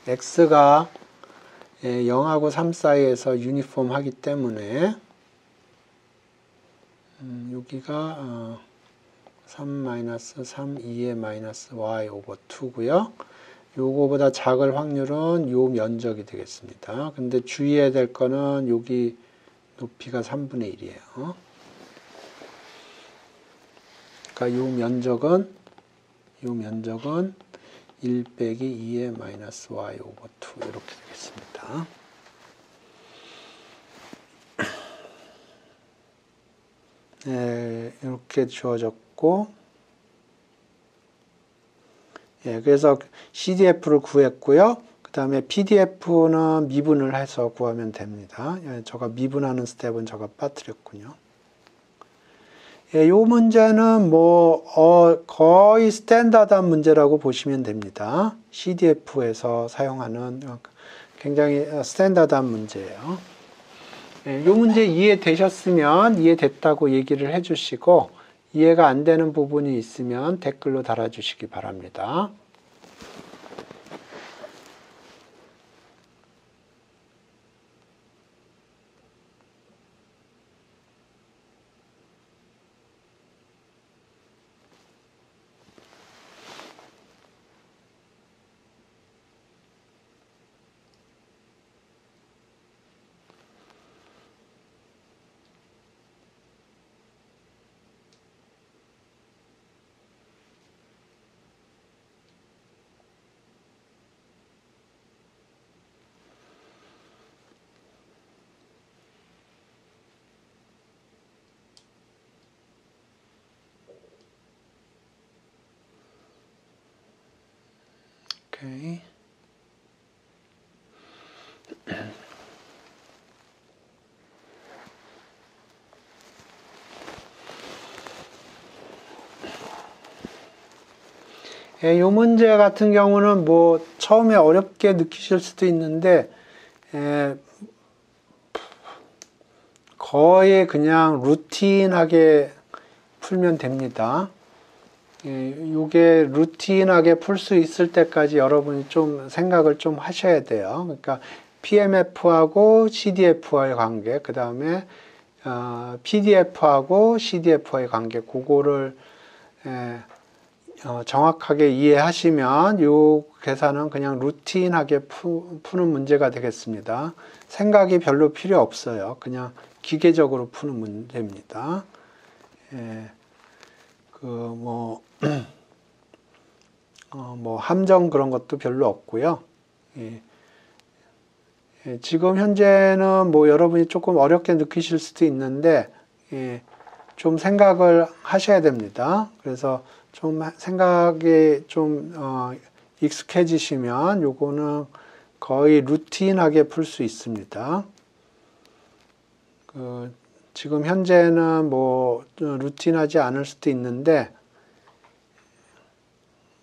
X가 0하고 3 사이에서 유니폼 하기 때문에 여기가 3-3 2의-y 오버 2고요. 요거보다 작을 확률은 요 면적이 되겠습니다. 근데 주의해야 될 거는 여기 높이가 3분의 1이에요. 그러니까 요 면적은 1 빼기 2의-y 오버 2 이렇게 되겠습니다. 이렇게 주어졌고, 그래서 CDF를 구했고요. 그 다음에 PDF는 미분을 해서 구하면 됩니다. 제가 미분하는 스텝은 제가 빠뜨렸군요. 이 문제는 거의 스탠다드한 문제라고 보시면 됩니다. CDF에서 사용하는 굉장히 스탠다드한 문제예요. 이 문제 이해되셨으면 이해됐다고 얘기를 해주시고, 이해가 안 되는 부분이 있으면 댓글로 달아주시기 바랍니다. 오케이. 이 문제 같은 경우는 처음에 어렵게 느끼실 수도 있는데 거의 그냥 루틴하게 풀면 됩니다. 이게 루틴하게 풀 수 있을 때까지 여러분이 좀 생각을 좀 하셔야 돼요. 그러니까 PMF하고 CDF와의 관계, 그 다음에 PDF하고 CDF와의 관계, 그거를 정확하게 이해하시면 이 계산은 그냥 루틴하게 푸는 문제가 되겠습니다. 생각이 별로 필요 없어요. 그냥 기계적으로 푸는 문제입니다. 함정 그런 것도 별로 없고요. 지금 현재는 여러분이 조금 어렵게 느끼실 수도 있는데 좀 생각을 하셔야 됩니다. 그래서 좀 생각에 좀 익숙해지시면 요거는 거의 루틴하게 풀 수 있습니다. 지금 현재는 루틴하지 않을 수도 있는데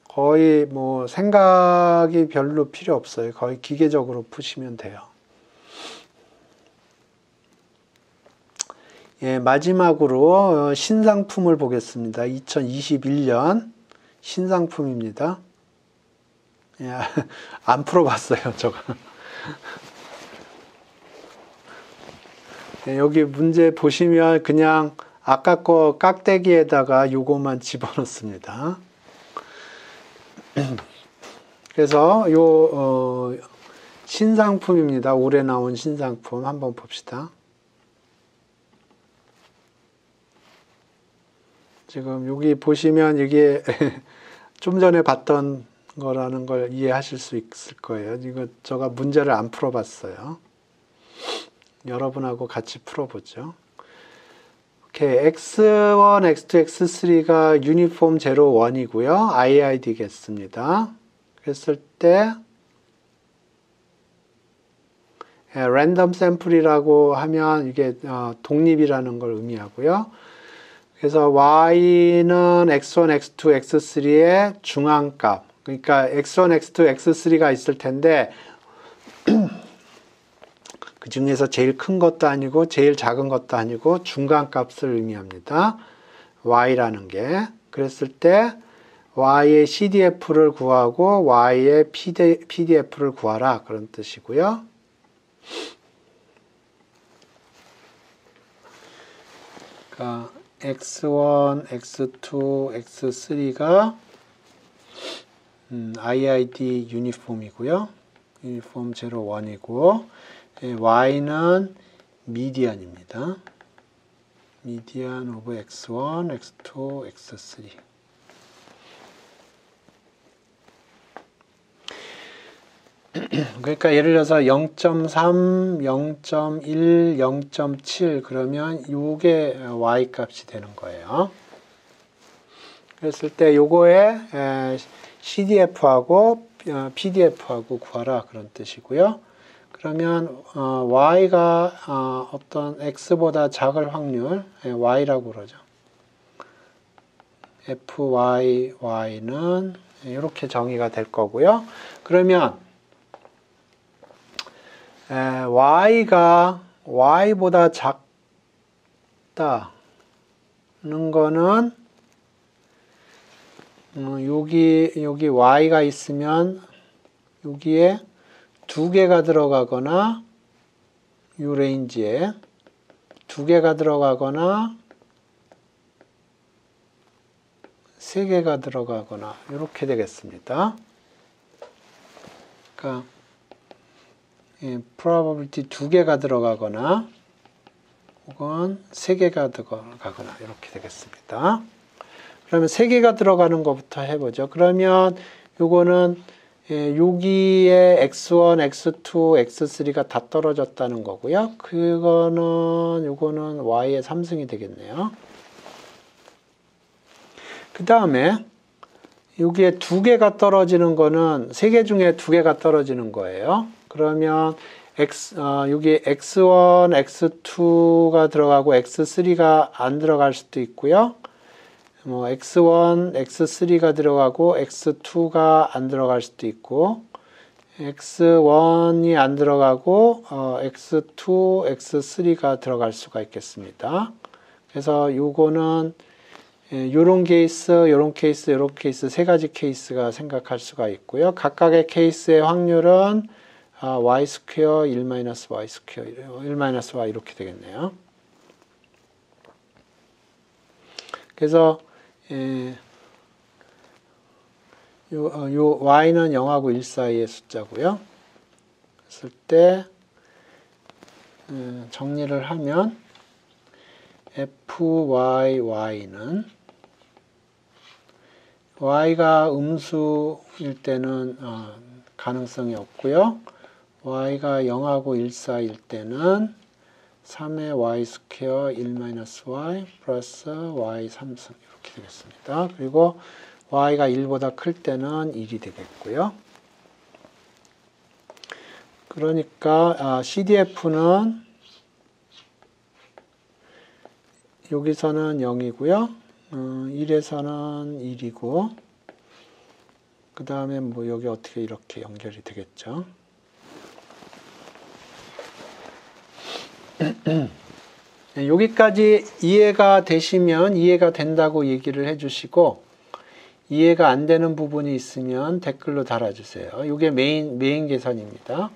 거의 생각이 별로 필요 없어요. 거의 기계적으로 푸시면 돼요. 마지막으로 신상품을 보겠습니다. 2021년 신상품입니다. 안 풀어봤어요, 저거. 여기 문제 보시면 그냥 아까 거 깍대기에다가 요거만 집어넣습니다. 그래서 신상품입니다. 올해 나온 신상품 한번 봅시다. 지금 여기 보시면 이게 좀 전에 봤던 거라는 걸 이해하실 수 있을 거예요. 이거 제가 문제를 안 풀어봤어요. 여러분하고 같이 풀어보죠. 오케이, x1, x2, x3가 유니폼 0, 1이고요. IID겠습니다. 그랬을 때 랜덤 샘플이라고 하면 이게 독립이라는 걸 의미하고요. 그래서 y는 x1, x2, x3의 중앙값. 그러니까 x1, x2, x3가 있을 텐데 그 중에서 제일 큰 것도 아니고 제일 작은 것도 아니고 중간값을 의미합니다. y라는 게. 그랬을 때 y의 CDF를 구하고 y의 PDF를 구하라 그런 뜻이고요. 그러니까 x1, x2, x3가 IID 유니폼이고요. 유니폼 0, 1이고 y는 미디안입니다. 미디안 오브 x1, x2, x3. 그러니까 예를 들어서 0.3, 0.1, 0.7 그러면 요게 y 값이 되는 거예요. 그랬을 때 요거에 CDF하고 PDF하고 구하라 그런 뜻이고요. 그러면 y가 어떤 x보다 작을 확률 y라고 그러죠. fy는 이렇게 정의가 될 거고요. 그러면 y가 y보다 작다는 거는 여기 y가 있으면 여기에 2개가 들어가거나 이 레인지에 2개가 들어가거나 3개가 들어가거나 이렇게 되겠습니다. 그러니까 probability 2개가 들어가거나 혹은 3개가 들어가거나 이렇게 되겠습니다. 그러면 3개가 들어가는 것부터 해보죠. 그러면 요거는 여기에 x1, x2, x3가 다 떨어졌다는 거고요. 요거는 y의 3승이 되겠네요. 그 다음에 여기에 2개가 떨어지는 거는 3개 중에 2개가 떨어지는 거예요. 그러면 여기 x1, x2가 들어가고 x3가 안 들어갈 수도 있고요. x1, x3가 들어가고 x2가 안 들어갈 수도 있고 x1이 안 들어가고 x2, x3가 들어갈 수가 있겠습니다. 그래서 요거는 요런 케이스, 요런 케이스, 요런 케이스 세 가지 케이스가 생각할 수가 있고요. 각각의 케이스의 확률은 y 스퀘어 1-y 스퀘어 1-y 이렇게 되겠네요. 그래서 요 y는 0하고 1 사이의 숫자고요. 그랬을 때 정리를 하면 fy는 y가 음수일 때는 가능성이 없고요. y가 0하고 1 사이일 때는 3의 y 스퀘어 1-y 플러스 y 3승 이렇게 되겠습니다. 그리고 y가 1보다 클 때는 1이 되겠고요. 그러니까 CDF는 여기서는 0이고요. 1에서는 1이고 그 다음에 뭐 여기 어떻게 이렇게 연결이 되겠죠. 여기까지 이해가 되시면 이해가 된다고 얘기를 해주시고 이해가 안 되는 부분이 있으면 댓글로 달아주세요. 이게 메인 계산입니다.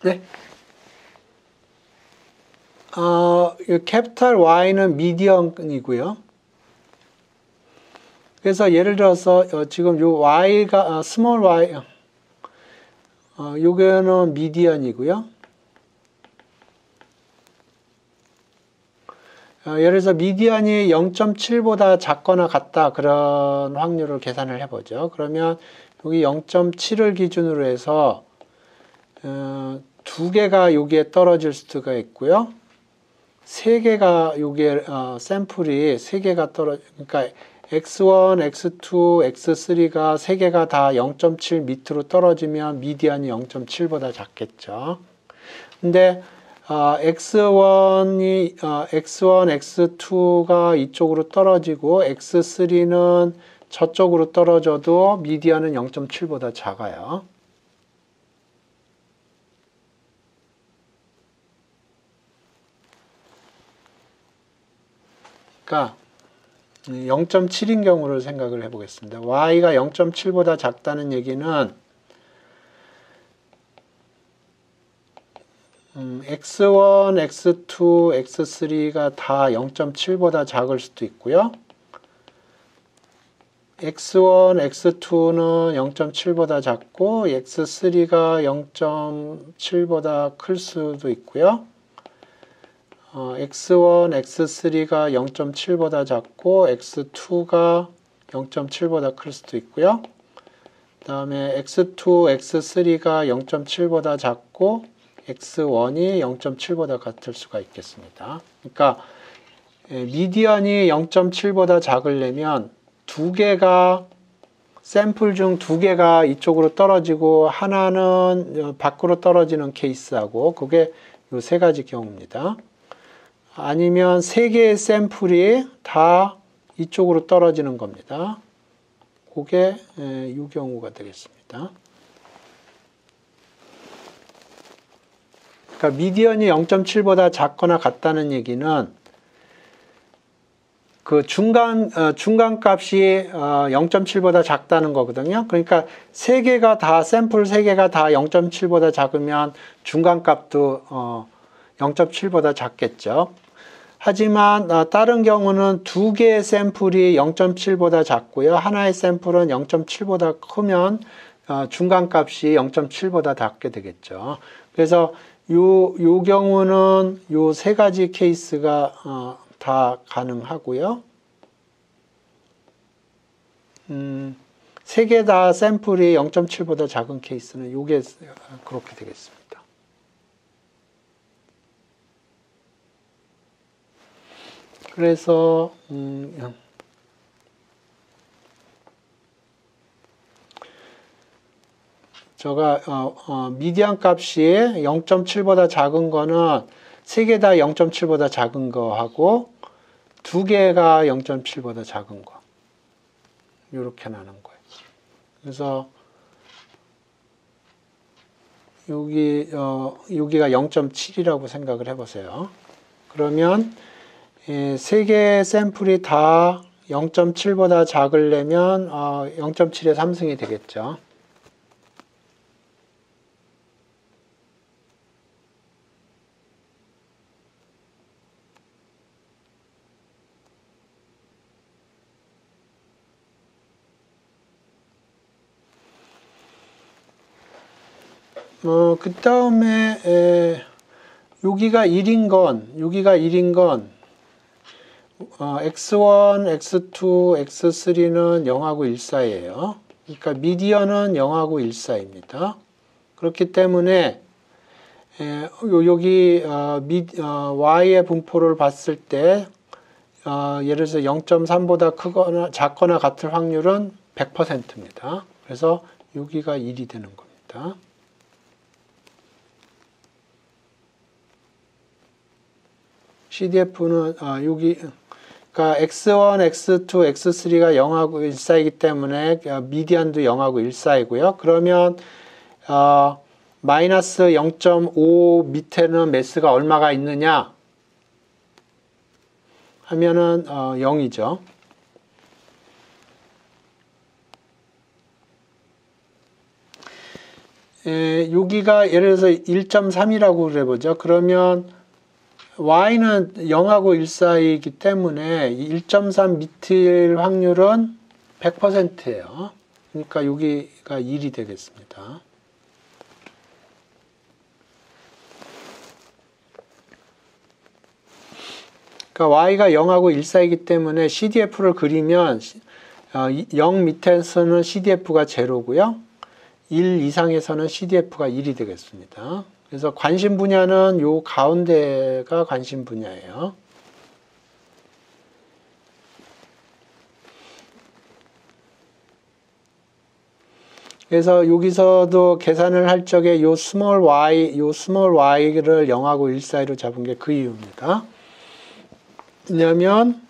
네. 이 캐피탈 Y는 미디언이고요. 그래서 예를 들어서 지금 요 Y가 스몰 Y 요거는 미디언이고요. 예를 들어서 미디언이 0.7보다 작거나 같다 그런 확률을 계산을 해보죠. 그러면 여기 0.7을 기준으로 해서 두 개가 여기에 떨어질 수가 있고요. 세 개가 여기에 샘플이 세 개가 그러니까 x1, x2, x3가 세 개가 다 0.7 밑으로 떨어지면 미디안이 0.7보다 작겠죠. 근데 x1, x2가 이쪽으로 떨어지고 x3는 저쪽으로 떨어져도 미디안은 0.7보다 작아요. 그러니까 0.7인 경우를 생각을 해보겠습니다. y가 0.7보다 작다는 얘기는 x1, x2, x3가 다 0.7보다 작을 수도 있고요. x1, x2는 0.7보다 작고 x3가 0.7보다 클 수도 있고요. x1, x3가 0.7보다 작고 x2가 0.7보다 클 수도 있고요. 그 다음에 x2, x3가 0.7보다 작고 x1이 0.7보다 같을 수가 있겠습니다. 그러니까 미디언이 0.7보다 작으려면 두 개가 샘플 중 두 개가 이쪽으로 떨어지고 하나는 밖으로 떨어지는 케이스하고 그게 이 세 가지 경우입니다. 아니면 세 개의 샘플이 다 이쪽으로 떨어지는 겁니다. 그게 이 경우가 되겠습니다. 그러니까 미디언이 0.7보다 작거나 같다는 얘기는 그 중간 값이 0.7보다 작다는 거거든요. 그러니까 세 개가 다 샘플 세 개가 다 0.7보다 작으면 중간 값도 0.7보다 작겠죠. 하지만 다른 경우는 두 개의 샘플이 0.7보다 작고요. 하나의 샘플은 0.7보다 크면 중간값이 0.7보다 작게 되겠죠. 그래서 요 경우는 요 세 가지 케이스가 다 가능하고요. 세 개 다 샘플이 0.7보다 작은 케이스는 요게 그렇게 되겠습니다. 그래서 미디안 값이 0.7보다 작은 거는 세 개 다 0.7보다 작은 거하고 두 개가 0.7보다 작은 거 이렇게 나는 거예요. 그래서 여기가 0.7이라고 생각을 해보세요. 그러면 세 개의 샘플이 다 0.7보다 작으려면 0.7의 3승이 되겠죠. 그 다음에 여기가 1인 건 x1, x2, x3는 0하고 1 사이예요. 그러니까 미디언은 0하고 1 사이입니다. 그렇기 때문에 여기 y의 분포를 봤을 때 예를 들어서 0.3보다 크거나 작거나 같을 확률은 100%입니다. 그래서 여기가 1이 되는 겁니다. CDF는 여기 그러니까 x1, x2, x3가 0하고 1 사이이기 때문에 미디안도 0하고 1 사이고요. 그러면 마이너스 0.5 밑에는 매스가 얼마가 있느냐 하면은 0이죠. 여기가 예를 들어서 1.3이라고 그래보죠. 그러면 y는 0하고 1 사이이기 때문에 1.3 밑일 확률은 100%예요. 그러니까 여기가 1이 되겠습니다. 그러니까 y가 0하고 1 사이이기 때문에 CDF를 그리면 0 밑에서는 CDF가 0고요. 1 이상에서는 CDF가 1이 되겠습니다. 그래서 관심 분야는 요 가운데가 관심 분야예요. 그래서 여기서도 계산을 할 적에 요 스몰 y를 0하고 1 사이로 잡은 게 그 이유입니다. 왜냐하면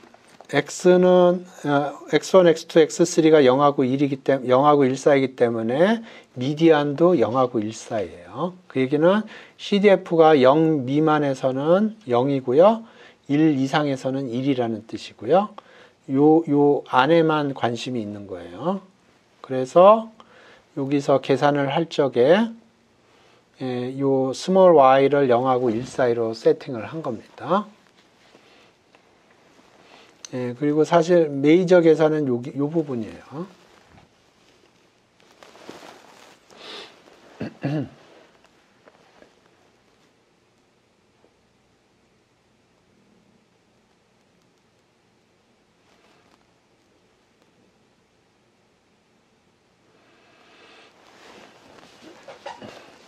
x는 x1, x2, x3가 0하고 1 사이이기 때문에 미디안도 0하고 1 사이예요. 그 얘기는 CDF가 0 미만에서는 0이고요. 1 이상에서는 1이라는 뜻이고요. 요 안에만 관심이 있는 거예요. 그래서 여기서 계산을 할 적에 요 스몰 y를 0하고 1 사이로 세팅을 한 겁니다. 그리고 사실 메이저 계산은 요 부분이에요.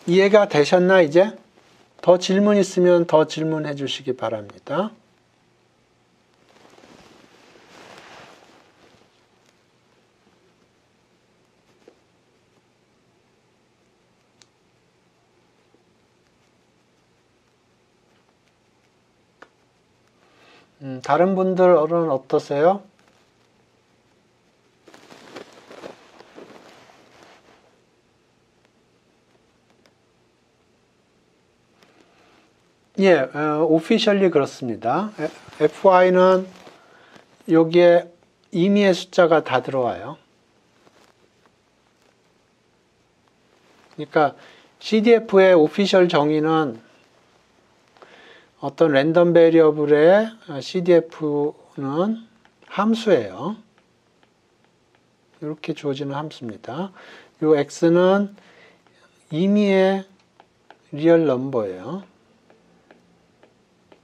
이해가 되셨나 이제? 더 질문 있으면 더 질문해 주시기 바랍니다. 다른 분들은 어떠세요? 예, 오피셜리 그렇습니다. FY는 여기에 임의의 숫자가 다 들어와요. 그러니까 CDF의 오피셜 정의는 어떤 랜덤 베리어블의 CDF는 함수예요. 이렇게 주어지는 함수입니다. 요 X는 임의의 리얼 넘버예요.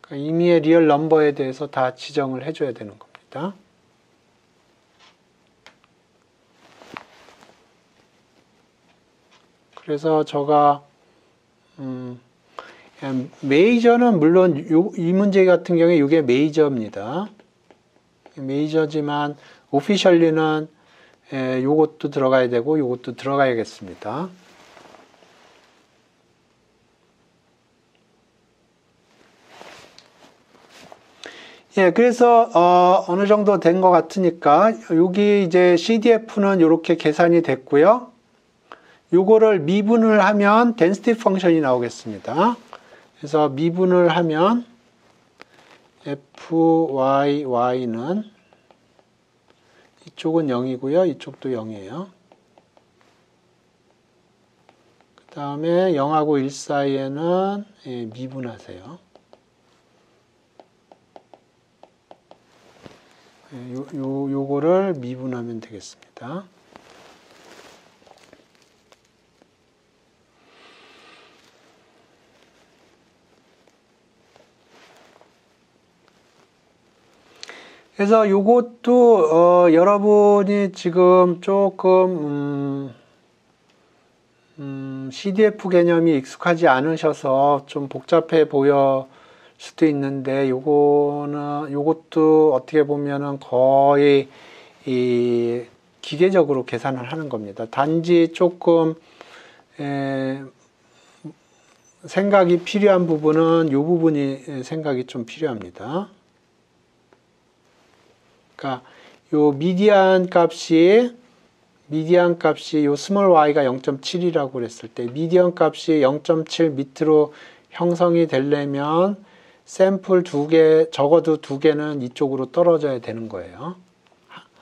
그러니까 임의의 리얼 넘버에 대해서 다 지정을 해줘야 되는 겁니다. 그래서 제가 메이저는 물론 이 문제 같은 경우에 이게 메이저입니다. 메이저지만 오피셜리는 요것도 들어가야 되고 요것도 들어가야겠습니다. 예, 그래서 어느 정도 된 것 같으니까 여기 이제 CDF는 이렇게 계산이 됐고요. 요거를 미분을 하면 density 펑션이 나오겠습니다. 그래서 미분을 하면 fy는 이쪽은 0이고요. 이쪽도 0이에요. 그 다음에 0하고 1 사이에는 미분하세요. 요거를 미분하면 되겠습니다. 그래서 요것도 여러분이 지금 조금 CDF 개념이 익숙하지 않으셔서 좀 복잡해 보여 수도 있는데 요것도 어떻게 보면은 거의 기계적으로 계산을 하는 겁니다. 단지 조금 생각이 필요한 부분은 요 부분이 생각이 좀 필요합니다. 그러니까 요 미디안 값이 요 스몰 y가 0.7이라고 그랬을 때 미디안 값이 0.7 밑으로 형성이 되려면 샘플 적어도 두 개는 이쪽으로 떨어져야 되는 거예요.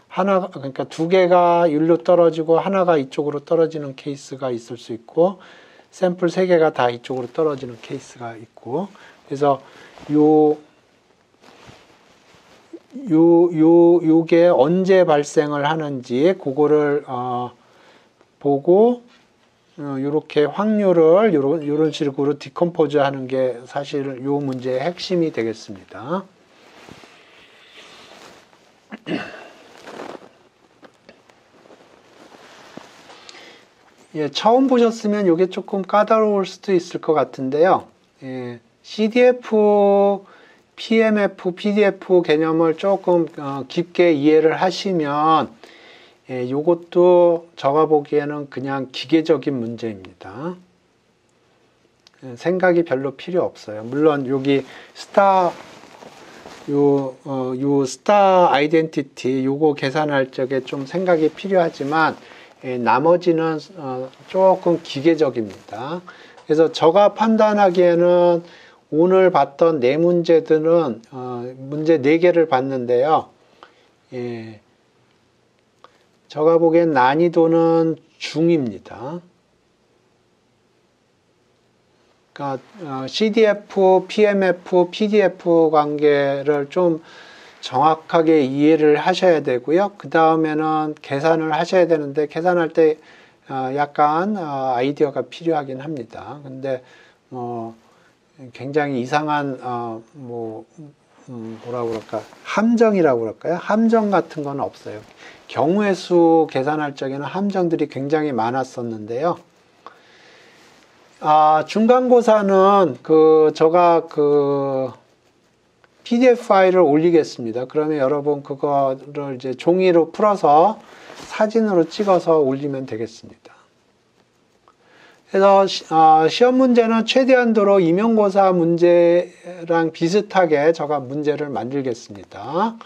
그러니까 두 개가 일로 떨어지고 하나가 이쪽으로 떨어지는 케이스가 있을 수 있고 샘플 3개가 다 이쪽으로 떨어지는 케이스가 있고, 그래서 요게 언제 발생을 하는지 그거를 보고 요렇게 확률을 요런 식으로 디컴포즈 하는 게 사실 요 문제의 핵심이 되겠습니다. 예, 처음 보셨으면 이게 조금 까다로울 수도 있을 것 같은데요. 예, CDF, PMF, PDF 개념을 조금 깊게 이해를 하시면 예, 요것도 제가 보기에는 그냥 기계적인 문제입니다. 예, 생각이 별로 필요 없어요. 물론 여기 스타 스타 아이덴티티 요거 계산할 적에 좀 생각이 필요하지만 예, 나머지는 조금 기계적입니다. 그래서 제가 판단하기에는 오늘 봤던 4문제들은 문제 4개를 봤는데요. 예, 제가 보기엔 난이도는 중입니다. 그러니까 CDF, PMF, PDF 관계를 좀 정확하게 이해를 하셔야 되고요. 그 다음에는 계산을 하셔야 되는데 계산할 때 약간 아이디어가 필요하긴 합니다. 근데 굉장히 이상한 뭐라고 그럴까, 함정이라고 그럴까요? 함정 같은 건 없어요. 경우의 수 계산할 적에는 함정들이 굉장히 많았었는데요. 중간고사는 제가 PDF 파일을 올리겠습니다. 그러면 여러분 그거를 이제 종이로 풀어서 사진으로 찍어서 올리면 되겠습니다. 그래서 시험 문제는 최대한도로 임용고사 문제랑 비슷하게 제가 문제를 만들겠습니다.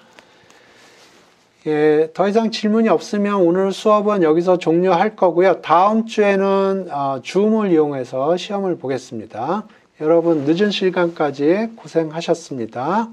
예, 더 이상 질문이 없으면 오늘 수업은 여기서 종료할 거고요. 다음 주에는 줌을 이용해서 시험을 보겠습니다. 여러분 늦은 시간까지 고생하셨습니다.